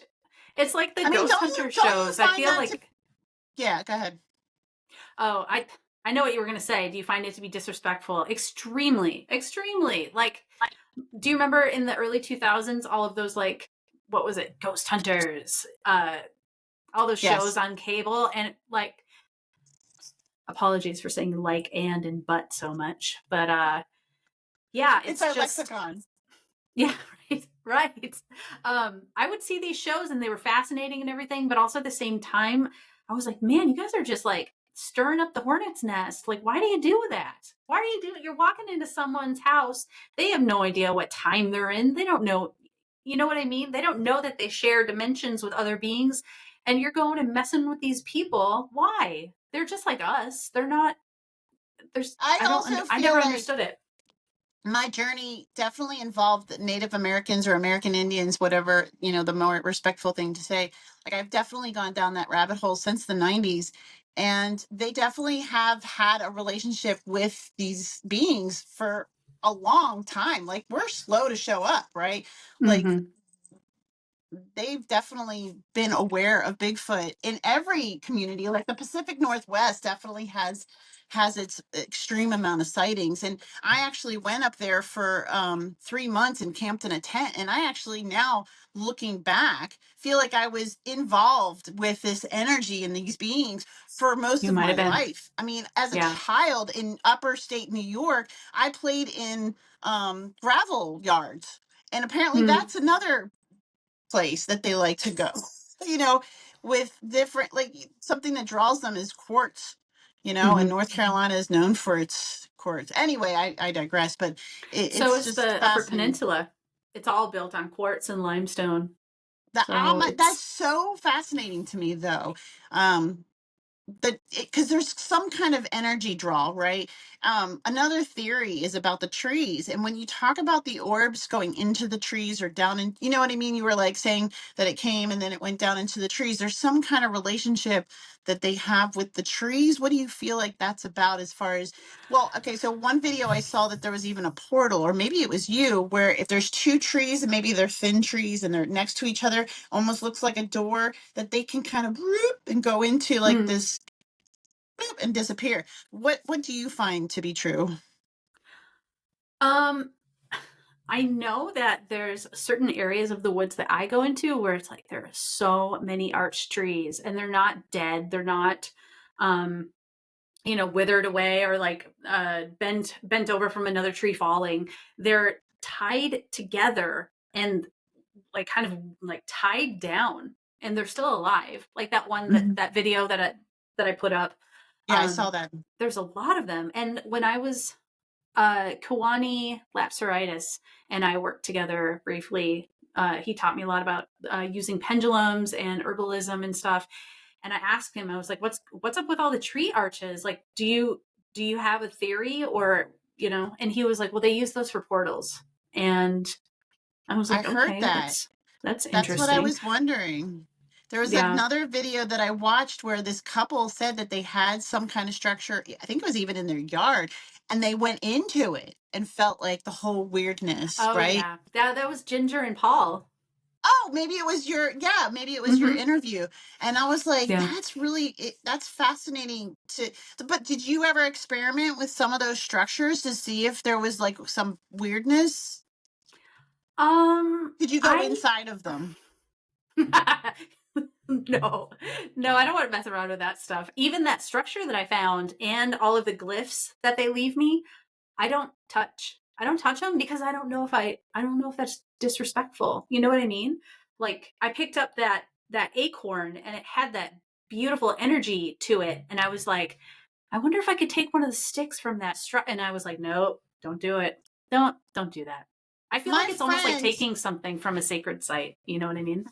S2: It's like the
S1: I mean,
S2: ghost
S1: don't
S2: hunter
S1: you
S2: shows. I
S1: find
S2: feel
S1: that to
S2: like,
S1: yeah, go ahead.
S2: oh, I know what you were going to say. Do you find it to be disrespectful? Extremely, extremely. Like, do you remember in the early 2000s all of those, like, what was it? Ghost hunters, all those shows
S1: Yes.
S2: on cable, and like, apologies for saying like and but so much, but yeah,
S1: It's
S2: it's
S1: our
S2: just,
S1: lexicon.
S2: yeah, right, right. I would see these shows and they were fascinating and everything, but also at the same time, I was like, man, you guys are just like stirring up the hornet's nest. Like, why do you do that? Why are you doing? You're walking into someone's house. They have no idea what time they're in. They don't know. You know what I mean? They don't know that they share dimensions with other beings, and you're going and messing with these people. Why? They're just like us. They're not. There's.
S1: I
S2: I don't.
S1: also
S2: I
S1: feel
S2: never
S1: like
S2: understood it.
S1: my journey definitely involved Native Americans or American Indians, whatever, the more respectful thing to say. Like, I've definitely gone down that rabbit hole since the 90s. And they definitely have had a relationship with these beings for a long time. Like, we're slow to show up, right? Like,
S2: Mm-hmm.
S1: they've definitely been aware of Bigfoot in every community. Like the Pacific Northwest definitely has its extreme amount of sightings. And I actually went up there for 3 months and camped in a tent. And I actually now, looking back, feel like I was involved with this energy and these beings for most
S2: You
S1: of
S2: might
S1: my
S2: have been.
S1: life. I mean, as a
S2: Yeah.
S1: child in upper state New York, I played in gravel yards. And apparently
S2: Hmm.
S1: that's another place that they like to go. You know, with different, like, something that draws them is quartz. And
S2: Mm-hmm.
S1: North Carolina is known for its quartz. Anyway, I digress, but
S2: So
S1: it's
S2: is
S1: just
S2: the Upper
S1: fascinating.
S2: Peninsula. It's all built on quartz and limestone. So
S1: That's
S2: it's.
S1: so fascinating to me, though. Um, because there's some kind of energy draw, right? Another theory is about the trees, and when you talk about the orbs going into the trees or down in, you know what I mean, you were like saying that it came and then it went down into the trees. There's some kind of relationship that they have with the trees. What do you feel like that's about, as far as, well, okay, so one video I saw that there was even a portal, or maybe it was you, where if there's two trees and maybe they're thin trees and they're next to each other, almost looks like a door that they can kind of and go into, like
S2: Hmm.
S1: this, and disappear. What do you find to be true?
S2: Um, I know that there's certain areas of the woods that I go into where it's like there are so many arched trees, and they're not dead. They're not, um, withered away or like bent over from another tree falling. They're tied together and like kind of like tied down, and they're still alive. Like that one,
S1: Mhm.
S2: that video that I put up.
S1: Yeah, I saw that.
S2: There's a lot of them, and when I was Kawani Lapsaritis and I worked together briefly. He taught me a lot about using pendulums and herbalism and stuff. And I asked him, I was like, "What's up with all the tree arches? Like, do you have a theory, or And he was like, "Well, they use those for portals." And I was
S1: I
S2: like,
S1: heard
S2: "Okay,
S1: that.
S2: that's
S1: That's what I
S2: interesting."
S1: was wondering. There was
S2: Yeah.
S1: another video that I watched where this couple said that they had some kind of structure. I think it was even in their yard, and they went into it and felt like the whole weirdness,
S2: Oh
S1: right?
S2: yeah, that was Ginger and Paul.
S1: Oh, maybe it was yeah, maybe it was your
S2: Mm-hmm.
S1: interview. And I was like,
S2: Yeah.
S1: that's fascinating but did you ever experiment with some of those structures to see if there was like some weirdness? Did you go
S2: I
S1: inside of them?
S2: no, no, I don't want to mess around with that stuff. Even that structure that I found and all of the glyphs that they leave me, I don't touch. I don't touch them because I don't know if that's disrespectful. You know what I mean? Like I picked up that acorn and it had that beautiful energy to it, and I was like, I wonder if I could take one of the sticks from that and I was like, nope, don't do it. Don't do that. I feel
S1: My
S2: like it's almost like
S1: friend
S2: taking something from a sacred site. You know what I mean?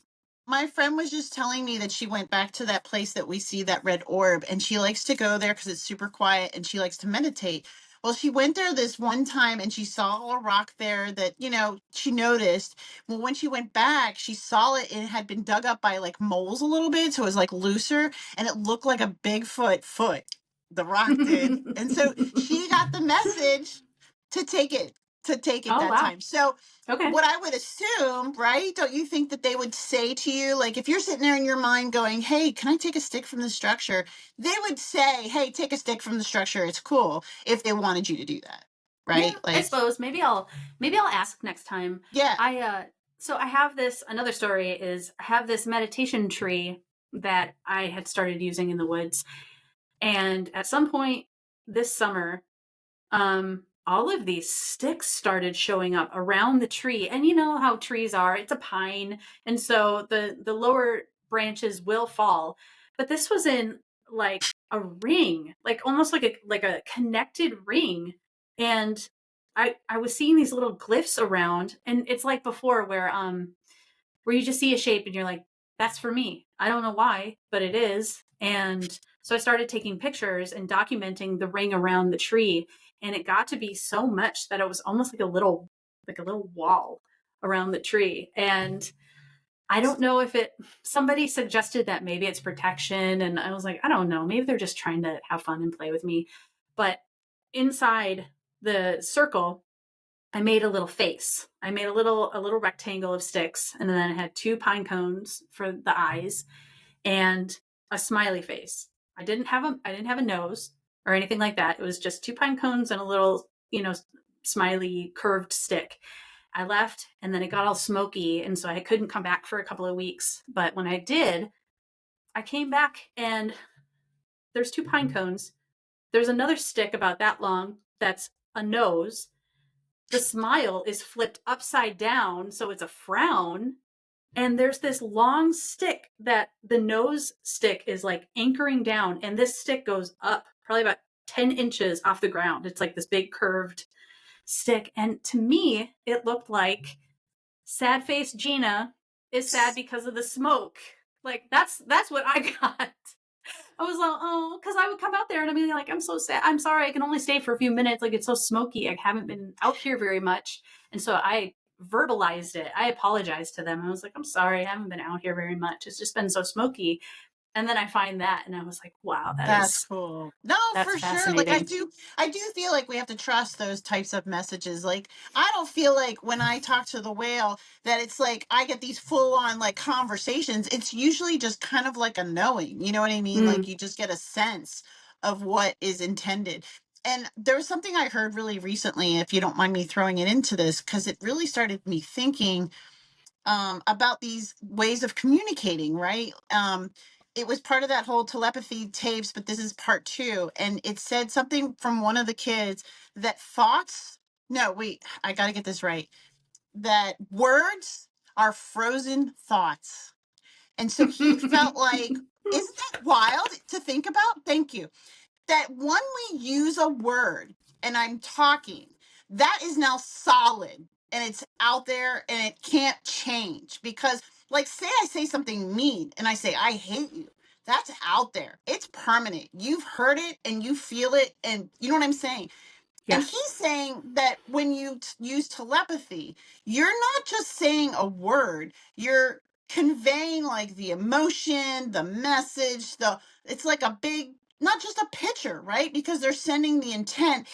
S1: my friend was just telling me that she went back to that place that we see that red orb, and she likes to go there because it's super quiet and she likes to meditate. Well, she went there this one time and she saw a rock there that, she noticed. Well, when she went back, she saw it and it had been dug up by like moles a little bit. So it was like looser and it looked like a Bigfoot foot. The rock did. And so she got the message to take it,
S2: Oh
S1: that
S2: wow.
S1: time. So
S2: Okay.
S1: what I would assume, right? Don't you think that they would say to you, like, if you're sitting there in your mind going, hey, can I take a stick from the structure? They would say, hey, take a stick from the structure. It's cool, if they wanted you to do that,
S2: Yeah,
S1: right?
S2: I
S1: Like,
S2: suppose maybe I'll ask next time.
S1: yeah.
S2: So I have this another story is I have this meditation tree that I had started using in the woods, and at some point this summer, all of these sticks started showing up around the tree. And you know how trees are, it's a pine, and so the lower branches will fall. But this was in like a ring, like almost like a connected ring. And I was seeing these little glyphs around, and it's like before where you just see a shape and you're like, that's for me. I don't know why, but it is. And so I started taking pictures and documenting the ring around the tree. And it got to be so much that it was almost like a little wall around the tree. And I don't know if somebody suggested that maybe it's protection. And I was like, I don't know. Maybe they're just trying to have fun and play with me. But inside the circle, I made a little face. I made a little rectangle of sticks, and then I had two pine cones for the eyes and a smiley face. I didn't have a nose or anything like that. It was just two pine cones and a little, smiley curved stick. I left and then it got all smoky, and so I couldn't come back for a couple of weeks. But when I did, I came back and there's two pine cones. There's another stick about that long that's a nose. The smile is flipped upside down, so it's a frown. And there's this long stick that the nose stick is like anchoring down, and this stick goes up probably about 10 inches off the ground. It's like this big curved stick. And to me, it looked like sad face Gina is sad because of the smoke. Like that's what I got. I was like, oh, because I would come out there and I'd be like, I'm so sad. I'm sorry, I can only stay for a few minutes. Like, it's so smoky. I haven't been out here very much. And so I verbalized it. I apologized to them. I was like, I'm sorry, I haven't been out here very much. It's just been so smoky. And then I find that and I was like, wow,
S1: That's cool. No,
S2: that's
S1: for sure. Like
S2: fascinating.
S1: I do feel like we have to trust those types of messages. Like I don't feel like when I talk to the whale that it's like I get these full on like conversations. It's usually just kind of like a knowing. You know what I mean? Like
S2: Mm,
S1: you just get a sense of what is intended. And there was something I heard really recently, if you don't mind me throwing it into this, because it really started me thinking about these ways of communicating, right? It was part of that whole telepathy tapes, but this is part two. And it said something from one of the kids that thoughts, no, wait, I got to get this right, that words are frozen thoughts. And so he felt like, isn't that wild to think about? Thank you that when we use a word and I'm talking, that is now solid and it's out there and it can't change because, like, say I say something mean and I say, I hate you. That's out there. It's permanent. You've heard it and you feel it. And you know what I'm saying?
S2: yeah.
S1: And he's saying that when you use telepathy, you're not just saying a word, you're conveying like the emotion, the message, it's like a big, not just a picture, right? Because they're sending the intent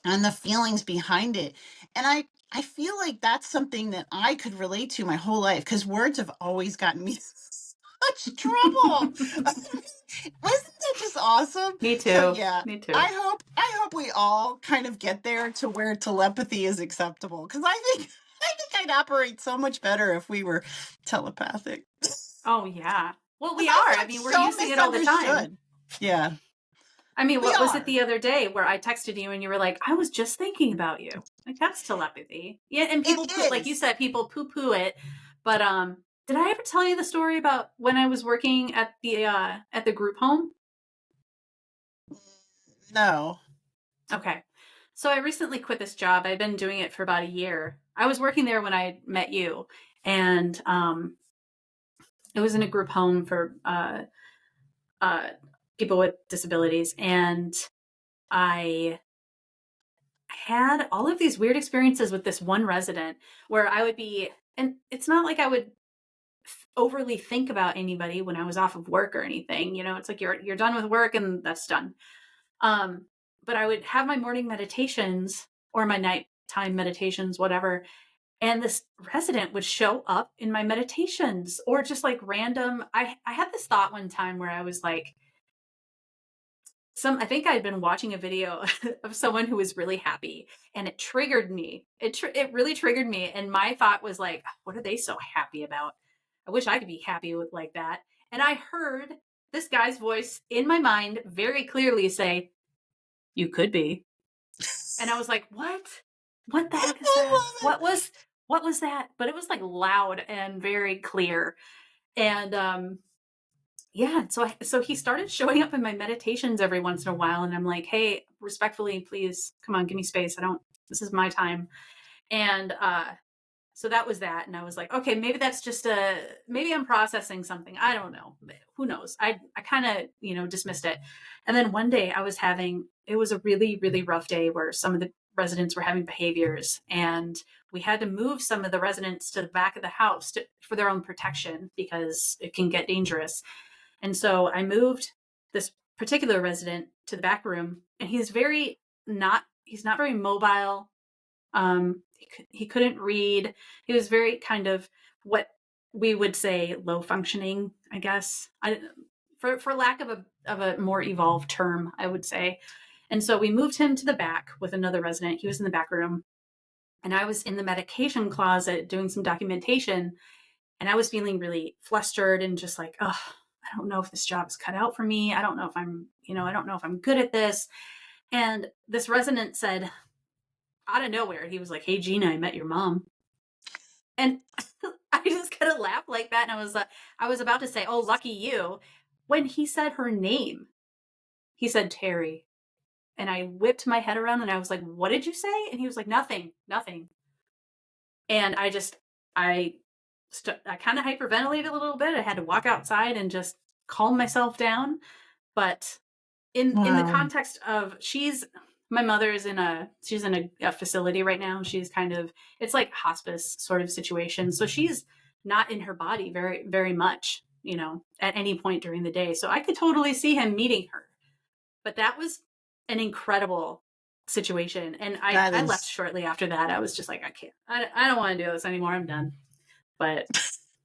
S1: and the feelings behind it. And I feel like that's something that I could relate to my whole life because words have always gotten me such trouble. Wasn't that just awesome?
S2: Me
S1: So
S2: too.
S1: yeah,
S2: Me too.
S1: I hope we all kind of get there to where telepathy is acceptable because I think I'd operate so much better if we were telepathic.
S2: Oh, yeah. Well,
S1: Because
S2: we
S1: I
S2: are.
S1: feel
S2: I mean, we're
S1: so
S2: using it all the time.
S1: misunderstood. Yeah,
S2: I mean,
S1: we
S2: what was it
S1: are.
S2: the other day where I texted you and you were like, I was just thinking about you? Like, that's telepathy. Yeah, and
S1: It
S2: people like you
S1: is.
S2: said, people poo-poo it. But did I ever tell you the story about when I was working at the group home?
S1: No.
S2: Okay. So I recently quit this job. I'd been doing it for about a year. I was working there when I met you, and it was in a group home for uh, people with disabilities, and I had all of these weird experiences with this one resident where I would be, and it's not like I would overly think about anybody when I was off of work or anything. You know, it's like you're done with work and that's done. Um, but I would have my morning meditations or my nighttime meditations, whatever, and this resident would show up in my meditations or just like random. I had this thought one time where I was like, I think I had been watching a video of someone who was really happy, and it triggered me. It really triggered me, and my thought was like, what are they so happy about? I wish I could be happy with like that. And I heard this guy's voice in my mind very clearly say, "You could be." And I was like, "What? What the heck is
S1: I
S2: that?
S1: love
S2: What was that?" But it was like loud and very clear. And yeah, so he started showing up in my meditations every once in a while, and I'm like, hey, respectfully, please come on, give me space. I don't This is my time. And so that was that, and I was like, okay, maybe that's just maybe I'm processing something. I don't know. Who knows? I kind of, dismissed it. And then one day it was a really, really rough day where some of the residents were having behaviors, and we had to move some of the residents to the back of the house for their own protection because it can get dangerous. And so I moved this particular resident to the back room, and he's not very mobile. He couldn't read. He was very kind of what we would say low functioning, I guess. For lack of a more evolved term, I would say. And so we moved him to the back with another resident. He was in the back room, and I was in the medication closet doing some documentation, and I was feeling really flustered and just like, oh, I don't know if this job is cut out for me. I don't know if I don't know if I'm good at this. And this resident said, out of nowhere, he was like, hey, Gina, I met your mom. And I just kind of laughed like that. And I was about to say, oh, lucky you. When he said her name, he said Terry. And I whipped my head around and I was like, what did you say? And he was like, nothing, nothing. And I kind of hyperventilated a little bit. I had to walk outside and just calm myself down. But in the
S1: Wow.
S2: context of my mother is she's in a facility right now. She's kind of, it's like hospice sort of situation. So she's not in her body very, very much, at any point during the day. So I could totally see him meeting her. But that was an incredible situation. And
S1: That
S2: I left
S1: is.
S2: shortly after that. I was just like, I can't, I don't want to do this anymore. I'm done. But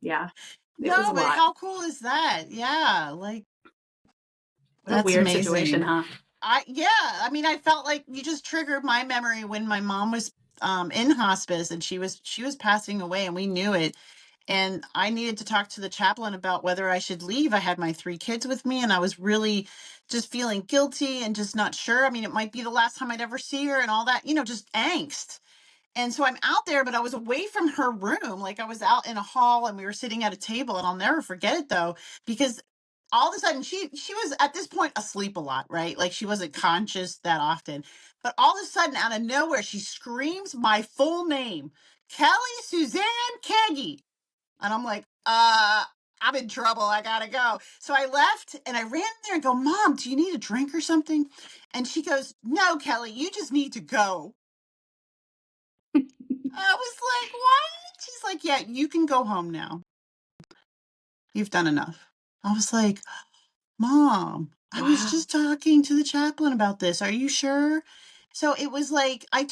S2: yeah, it was
S1: No,
S2: a
S1: but
S2: lot.
S1: how cool is that? Yeah, like
S2: What a
S1: that's
S2: weird situation,
S1: amazing.
S2: huh?
S1: Yeah, I mean, I felt like you just triggered my memory when my mom was in hospice and she was passing away and we knew it. And I needed to talk to the chaplain about whether I should leave. I had my 3 kids with me and I was really just feeling guilty and just not sure. I mean, it might be the last time I'd ever see her and all that, just angst. And so I'm out there, but I was away from her room. Like I was out in a hall and we were sitting at a table. And I'll never forget it though, because all of a sudden she was at this point asleep a lot, right? Like she wasn't conscious that often. But all of a sudden, out of nowhere, she screams my full name, Kelly Suzanne Keagy. And I'm like, I'm in trouble. I gotta go. So I left and I ran in there and go, Mom, do you need a drink or something? And she goes, No, Kelly, you just need to go. I was like, what? She's like, yeah, you can go home now. You've done enough. I was like, Mom, I was
S2: Wow.
S1: just talking to the chaplain about this. Are you sure? So it was like, and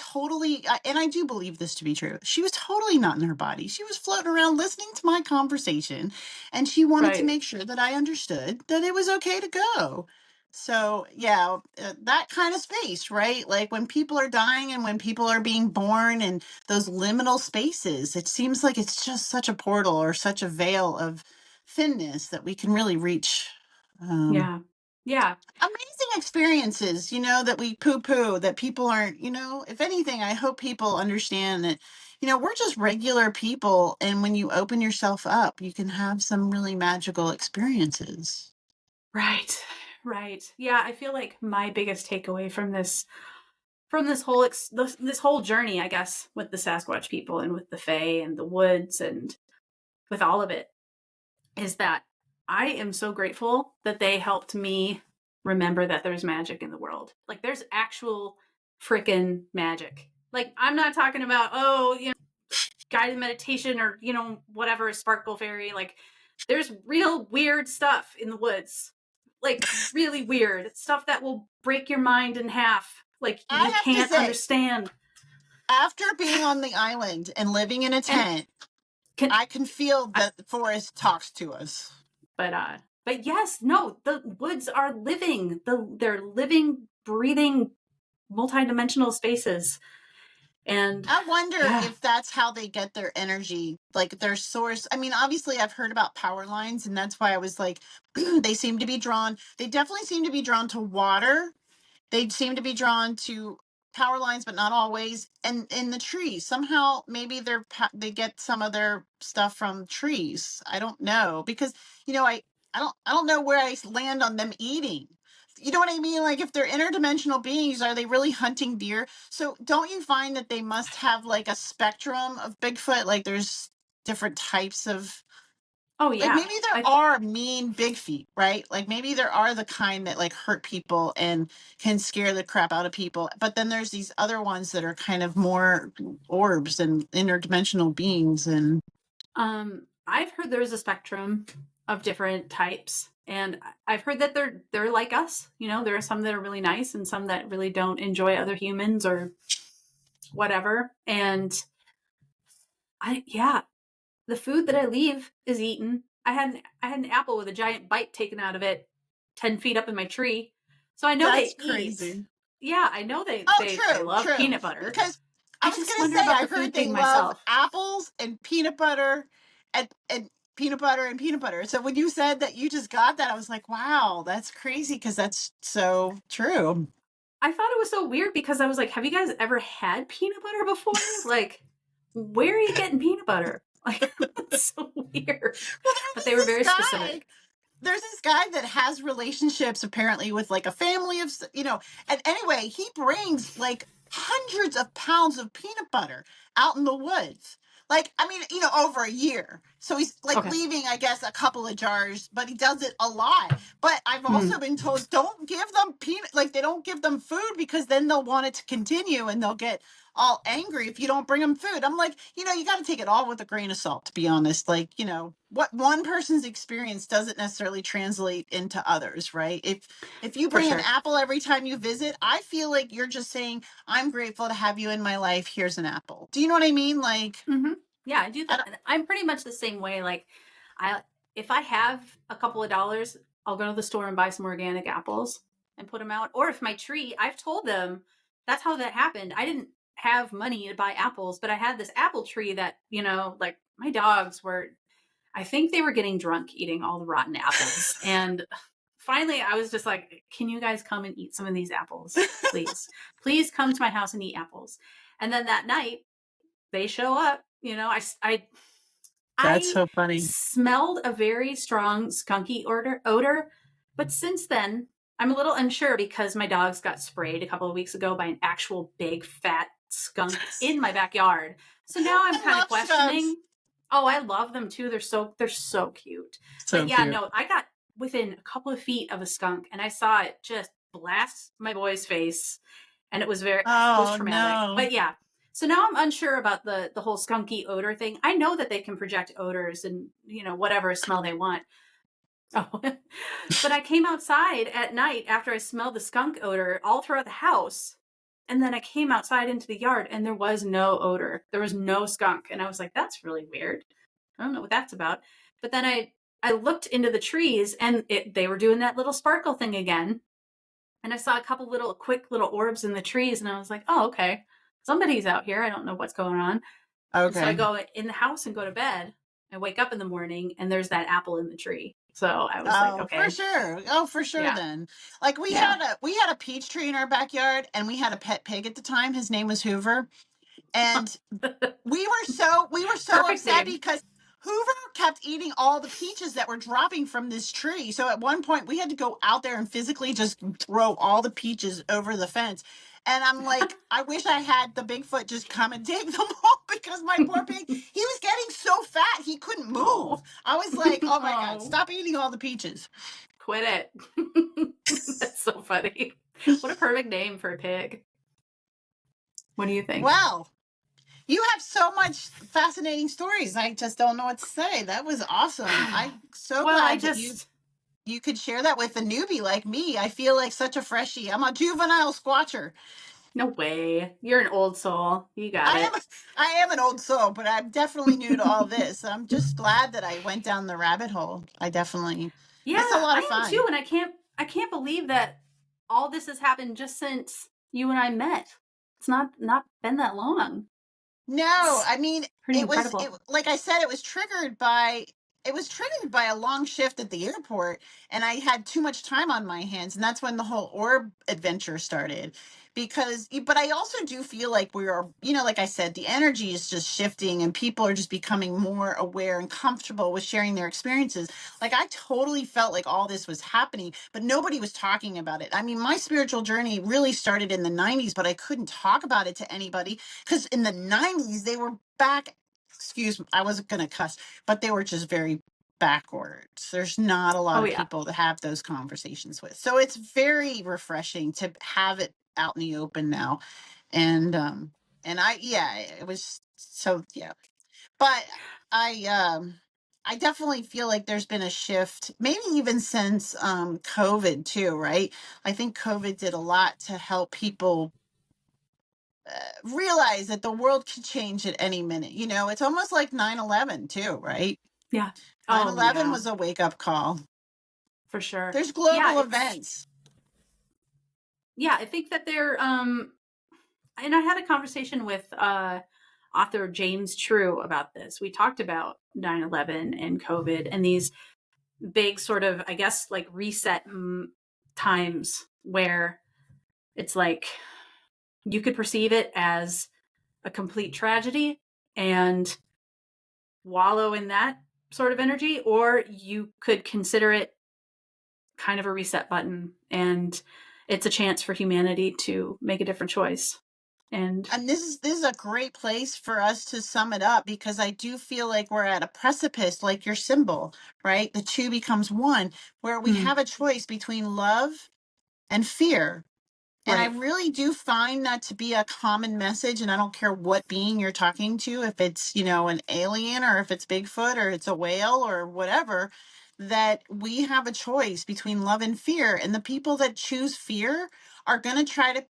S1: I do believe this to be true. She was totally not in her body. She was floating around listening to my conversation, and she wanted to
S2: Right.
S1: make sure that I understood that it was okay to go. So, yeah, that kind of space, right? Like when people are dying and when people are being born and those liminal spaces, it seems like it's just such a portal or such a veil of thinness that we can really reach. Um,
S2: Yeah. Yeah.
S1: Amazing experiences, that we poo poo, that people aren't, if anything, I hope people understand that, we're just regular people. And when you open yourself up, you can have some really magical experiences.
S2: Right. Right. Yeah, I feel like my biggest takeaway from this whole this whole journey, I guess, with the Sasquatch people and with the Fae and the woods and with all of it is that I am so grateful that they helped me remember that there's magic in the world. Like there's actual freaking magic. Like I'm not talking about, oh, guided meditation or, whatever, sparkle fairy. Like there's real weird stuff in the woods. Like really weird stuff that will break your mind in half. Like
S1: I
S2: you
S1: have to
S2: can't
S1: say,
S2: understand.
S1: after being on the island and living in a
S2: And
S1: tent,
S2: can
S1: I can feel
S2: I,
S1: that the forest talks to us.
S2: but yes, no, the woods are living. They're living, breathing, multidimensional spaces. And
S1: I wonder
S2: yeah.
S1: if that's how they get their energy, like their source. I mean, obviously, I've heard about power lines, and that's why I was like, they definitely seem to be drawn to water. They seem to be drawn to power lines, but not always. And in the trees, somehow, maybe they get some of their stuff from trees. I don't know because I don't know where I land on them eating. You know what I mean? Like if they're interdimensional beings, are they really hunting deer? So don't you find that they must have like a spectrum of Bigfoot? Like there's different types of,
S2: Oh
S1: like
S2: yeah.
S1: maybe there
S2: I
S1: are mean big feet, right? Like maybe there are the kind that like hurt people and can scare the crap out of people. But then there's these other ones that are kind of more orbs and interdimensional beings. And
S2: I've heard there's a spectrum of different types, and I've heard that they're like us. There are some that are really nice and some that really don't enjoy other humans or whatever. And yeah, the food that I leave is eaten. I had an apple with a giant bite taken out of it, 10 feet up in my tree, so I know
S1: that's
S2: they eat.
S1: crazy.
S2: Yeah, I know they
S1: Oh,
S2: they they
S1: true,
S2: love
S1: true.
S2: peanut butter.
S1: Because I
S2: I
S1: was
S2: just
S1: gonna
S2: wonder
S1: say,
S2: about
S1: I
S2: the
S1: heard
S2: food
S1: they
S2: thing
S1: love
S2: myself.
S1: apples and peanut butter and peanut butter and peanut butter. So when you said that you just got that, I was like, wow, that's crazy because that's so true.
S2: I thought it was so weird because I was like, have you guys ever had peanut butter before? Like, where are you getting peanut butter? Like, it's so weird.
S1: Well,
S2: But
S1: there
S2: they
S1: was
S2: were
S1: this
S2: very
S1: guy
S2: specific.
S1: there's this guy that has relationships apparently with like a family of and anyway he brings like hundreds of pounds of peanut butter out in the woods, like I mean over a year, so he's like
S2: Okay.
S1: leaving I guess a couple of jars, but he does it a lot. But I've
S2: Hmm.
S1: also been told don't give them peanut, like they don't give them food because then they'll want it to continue and they'll get all angry if you don't bring them food. I'm like, you got to take it all with a grain of salt, to be honest. Like, what one person's experience doesn't necessarily translate into others, right? If you
S2: For
S1: bring an
S2: sure.
S1: apple every time you visit, I feel like you're just saying, I'm grateful to have you in my life. Here's an apple. Do you know what I mean? Like,
S2: Hmm. Yeah, I do
S1: I
S2: that.
S1: don't,
S2: I'm pretty much the same way. Like, I if I have a couple of dollars, I'll go to the store and buy some organic apples and put them out. Or if my tree, I've told them that's how that happened. I didn't have money to buy apples, but I had this apple tree that, like my dogs were, I think they were getting drunk eating all the rotten apples. And finally, I was just like, can you guys come and eat some of these apples? Please. Please come to my house and eat apples. And then that night, they show up.
S1: that's
S2: I
S1: so funny.
S2: smelled a very strong skunky odor, but since then, I'm a little unsure because my dogs got sprayed a couple of weeks ago by an actual big fat skunk in my backyard. So now I'm
S1: I
S2: kind of
S1: love skunks.
S2: questioning. Oh, I love them too. They're so cute. But
S1: So
S2: yeah,
S1: cute.
S2: no, I got within a couple of feet of a skunk and I saw it just blast my boy's face, and it was
S1: Oh,
S2: traumatic.
S1: no.
S2: But yeah, so now I'm unsure about the whole skunky odor thing. I know that they can project odors and whatever smell they want. Oh, but I came outside at night after I smelled the skunk odor all throughout the house, and then I came outside into the yard and there was no odor. There was no skunk, and I was like, "That's really weird. I don't know what that's about." But then I looked into the trees and they were doing that little sparkle thing again. and I saw a couple quick little orbs in the trees, and I was like, oh, okay, somebody's out here. I don't know what's going on. And so I
S1: Okay.
S2: go in the house and go to bed. I wake up in the morning and there's that apple in the tree. So I was like,
S1: Oh, for
S2: okay,
S1: sure. Oh, for sure
S2: yeah,
S1: then. Like
S2: yeah.
S1: we had a peach tree in our backyard and we had a pet pig at the time. His name was Hoover. And we were so
S2: Perfect
S1: upset
S2: name.
S1: because Hoover kept eating all the peaches that were dropping from this tree. So at one point we had to go out there and physically just throw all the peaches over the fence. And I'm like, I wish I had the Bigfoot just come and take them all because my poor pig, he was getting so fat he couldn't move.
S2: Oh,
S1: I was like, oh my God,
S2: oh,
S1: stop eating all the peaches.
S2: quit it. That's so funny. What a perfect name for a pig. What do you think?
S1: Well, you have so much fascinating stories. I just don't know what to say. That was awesome. I'm so
S2: Well, I
S1: glad that
S2: just,
S1: you could share that with a newbie like me. I feel like such a freshie. I'm a juvenile squatcher.
S2: no way. You're an old soul. You got
S1: I
S2: it.
S1: am I am an old soul, but I'm definitely new to all this. I'm just glad that I went down the rabbit hole. I definitely
S2: Yeah,
S1: it's a lot of
S2: I am too,
S1: fun.
S2: and I can't believe that all this has happened just since you and I met. It's not been that long.
S1: No,
S2: It's
S1: I mean
S2: pretty
S1: it
S2: incredible.
S1: like I said, it was triggered by a long shift at the airport, and I had too much time on my hands, and that's when the whole orb adventure started. But I also do feel like we are, like I said, the energy is just shifting, and people are just becoming more aware and comfortable with sharing their experiences. Like I totally felt like all this was happening, but nobody was talking about it. I mean, my spiritual journey really started in the '90s, but I couldn't talk about it to anybody because in the '90s they were back. Excuse me, I wasn't going to cuss, but they were just very backwards. There's not a lot
S2: Oh
S1: of
S2: yeah.
S1: people to have those conversations with. So it's very refreshing to have it out in the open now. And I yeah, it was so yeah. But I I definitely feel like there's been a shift, maybe even since COVID too, right? I think COVID did a lot to help people realize that the world could change at any minute. It's almost like 9/11 too, right?
S2: Yeah.
S1: Nine
S2: Oh
S1: eleven
S2: yeah,
S1: was a wake up call.
S2: for sure.
S1: There's
S2: Yeah,
S1: global
S2: it's
S1: events.
S2: yeah, I think that they're and I had a conversation with author James True about this. We talked about 9/11 and COVID and these big sort of, I guess, like reset times where it's like you could perceive it as a complete tragedy and wallow in that sort of energy, or you could consider it kind of a reset button and it's a chance for humanity to make a different choice. And
S1: And this is a great place for us to sum it up because I do feel like we're at a precipice, like your symbol, right? The two becomes one, where we
S2: mm,
S1: have a choice between love and fear. And I
S2: right.
S1: really do find that to be a common message. And I don't care what being you're talking to, if it's, an alien or if it's Bigfoot or it's a whale or whatever, that we have a choice between love and fear. And the people that choose fear are going to try to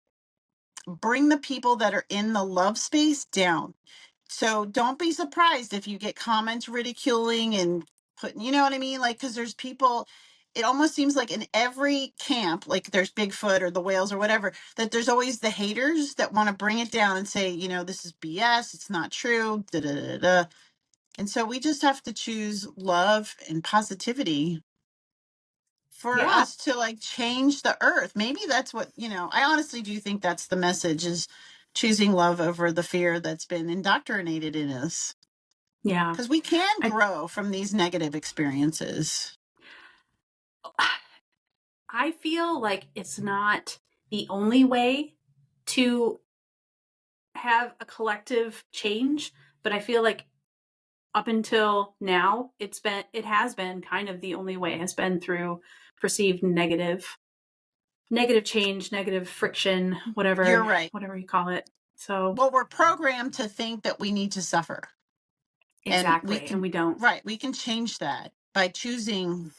S1: bring the people that are in the love space down. So don't be surprised if you get comments ridiculing and putting, you know what I mean? Like, because there's people, it almost seems like in every camp, like there's Bigfoot or the whales or whatever, that there's always the haters that want to bring it down and say, this is BS, it's not true, da da da da. And so we just have to choose love and positivity for
S2: Yeah.
S1: us to like change the earth. Maybe that's what, I honestly do think that's the message is choosing love over the fear that's been indoctrinated in us.
S2: Yeah.
S1: Because we can
S2: I
S1: grow from these negative experiences.
S2: I feel like it's not the only way to have a collective change, but I feel like up until now it has been kind of the only way has been through perceived negative change, negative friction,
S1: You're
S2: whatever
S1: right.
S2: whatever you call it. So,
S1: Well, we're programmed to think that we need to suffer. And we
S2: exactly, and
S1: can,
S2: we don't.
S1: right, we can change that by choosing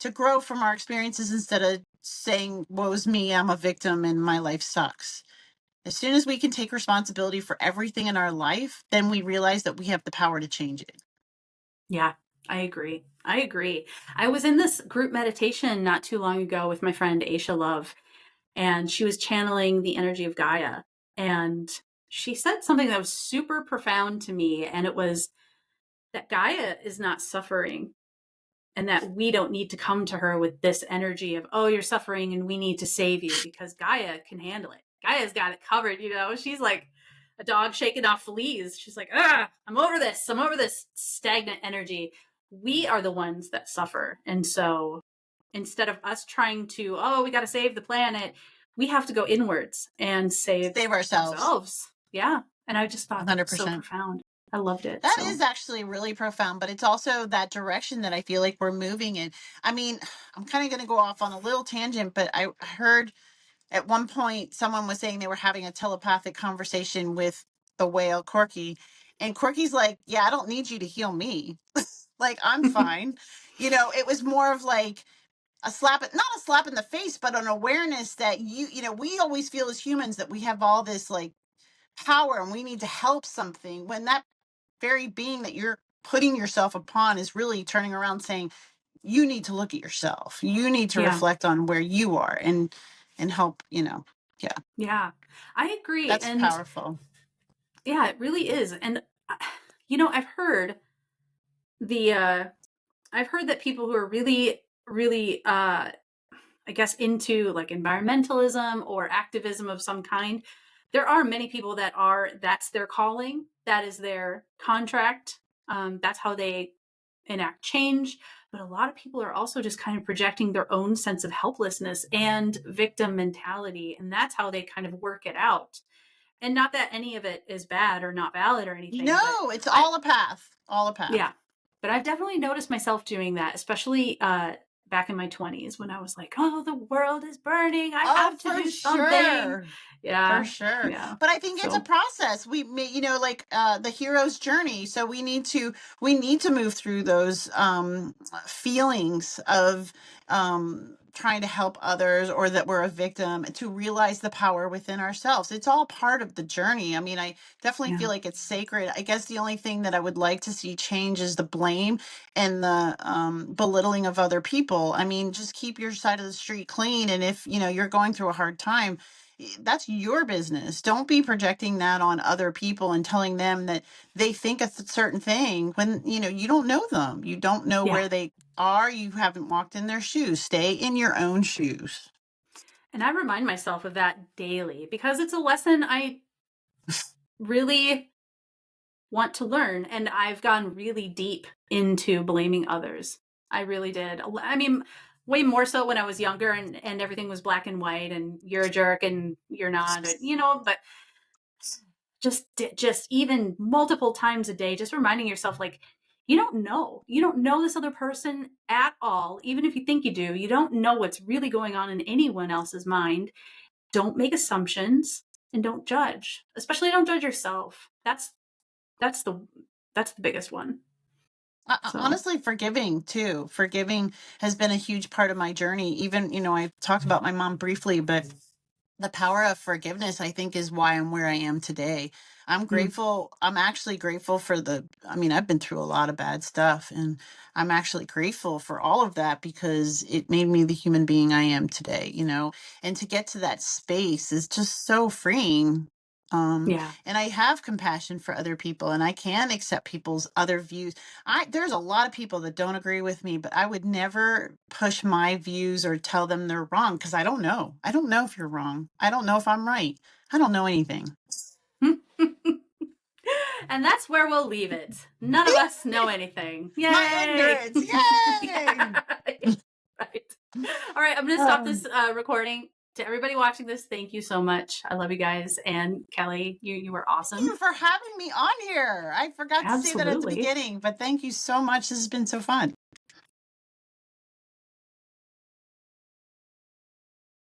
S1: to grow from our experiences instead of saying, woe's me, I'm a victim and my life sucks. As soon as we can take responsibility for everything in our life, then we realize that we have the power to change it.
S2: Yeah, I agree. I agree. I was in this group meditation not too long ago with my friend Aisha Love, and she was channeling the energy of Gaia. And she said something that was super profound to me. And it was that Gaia is not suffering, and that we don't need to come to her with this energy of, oh, you're suffering and we need to save you, because Gaia can handle it. Gaia's got it covered. She's like a dog shaking off fleas. She's like, I'm over this. I'm over this stagnant energy. We are the ones that suffer. And so instead of us trying to, oh, we got to save the planet, we have to go inwards and save ourselves. Yeah. And I just thought that was so
S1: 100%.
S2: profound. I loved it.
S1: That is actually really profound, but it's also that direction that I feel like we're moving in. I mean, I'm kind of going to go off on a little tangent, but I heard at one point someone was saying they were having a telepathic conversation with the whale Corky, and Corky's like, yeah, I don't need you to heal me. Like, I'm fine. It was more of like not a slap in the face, but an awareness that we always feel as humans that we have all this like power and we need to help something, when that very being that you're putting yourself upon is really turning around saying, you need to look at yourself. You need to reflect on where you are and help, yeah.
S2: Yeah, I agree.
S1: That's powerful.
S2: Yeah, it really is. And I've heard that people who are really, really, I guess, into like environmentalism or activism of some kind, there are many people that's their calling, that is their contract. That's how they enact change. But a lot of people are also just kind of projecting their own sense of helplessness and victim mentality. And that's how they kind of work it out. And not that any of it is bad or not valid or anything.
S1: No, it's all a path. All a path.
S2: Yeah. But I've definitely noticed myself doing that, especially back in my 20s when I was like, oh, the world is burning. I have to do something. Yeah.
S1: For sure.
S2: Yeah.
S1: But I think it's a process. We like the hero's journey. So we need to move through those feelings of trying to help others, or that we're a victim, to realize the power within ourselves. It's all part of the journey. I mean, I definitely feel like it's sacred. I guess the only thing that I would like to see change is the blame and the belittling of other people. I mean, just keep your side of the street clean. And if, you're going through a hard time, that's your business. Don't be projecting that on other people and telling them that they think a certain thing when, you don't know them. You don't know where they are. You haven't walked in their shoes. Stay in your own shoes.
S2: And I remind myself of that daily, because it's a lesson I really want to learn. And I've gone really deep into blaming others. I really did. I mean, way more so when I was younger and everything was black and white and you're a jerk and you're not, but just even multiple times a day, just reminding yourself, like, you don't know this other person at all. Even if you think you do, you don't know what's really going on in anyone else's mind. Don't make assumptions and don't judge, especially don't judge yourself. That's the biggest one.
S1: Honestly, forgiving too. Forgiving has been a huge part of my journey. Even, I talked about my mom briefly, but the power of forgiveness, I think, is why I'm where I am today. I'm grateful. I'm actually grateful for I've been through a lot of bad stuff, and I'm actually grateful for all of that, because it made me the human being I am today, and to get to that space is just so freeing. And I have compassion for other people, and I can accept people's other views. There's a lot of people that don't agree with me, but I would never push my views or tell them they're wrong, because I don't know. I don't know if you're wrong. I don't know if I'm right. I don't know anything.
S2: And that's where we'll leave it. None of us know anything. Yay!
S1: My ignorance. Yay!
S2: Right. All right, I'm going to stop this recording. To everybody watching this, thank you so much. I love you guys. And Kelly, you were awesome.
S1: Thank you for having me on here. I forgot to say that at the beginning, but thank you so much. This has been so fun.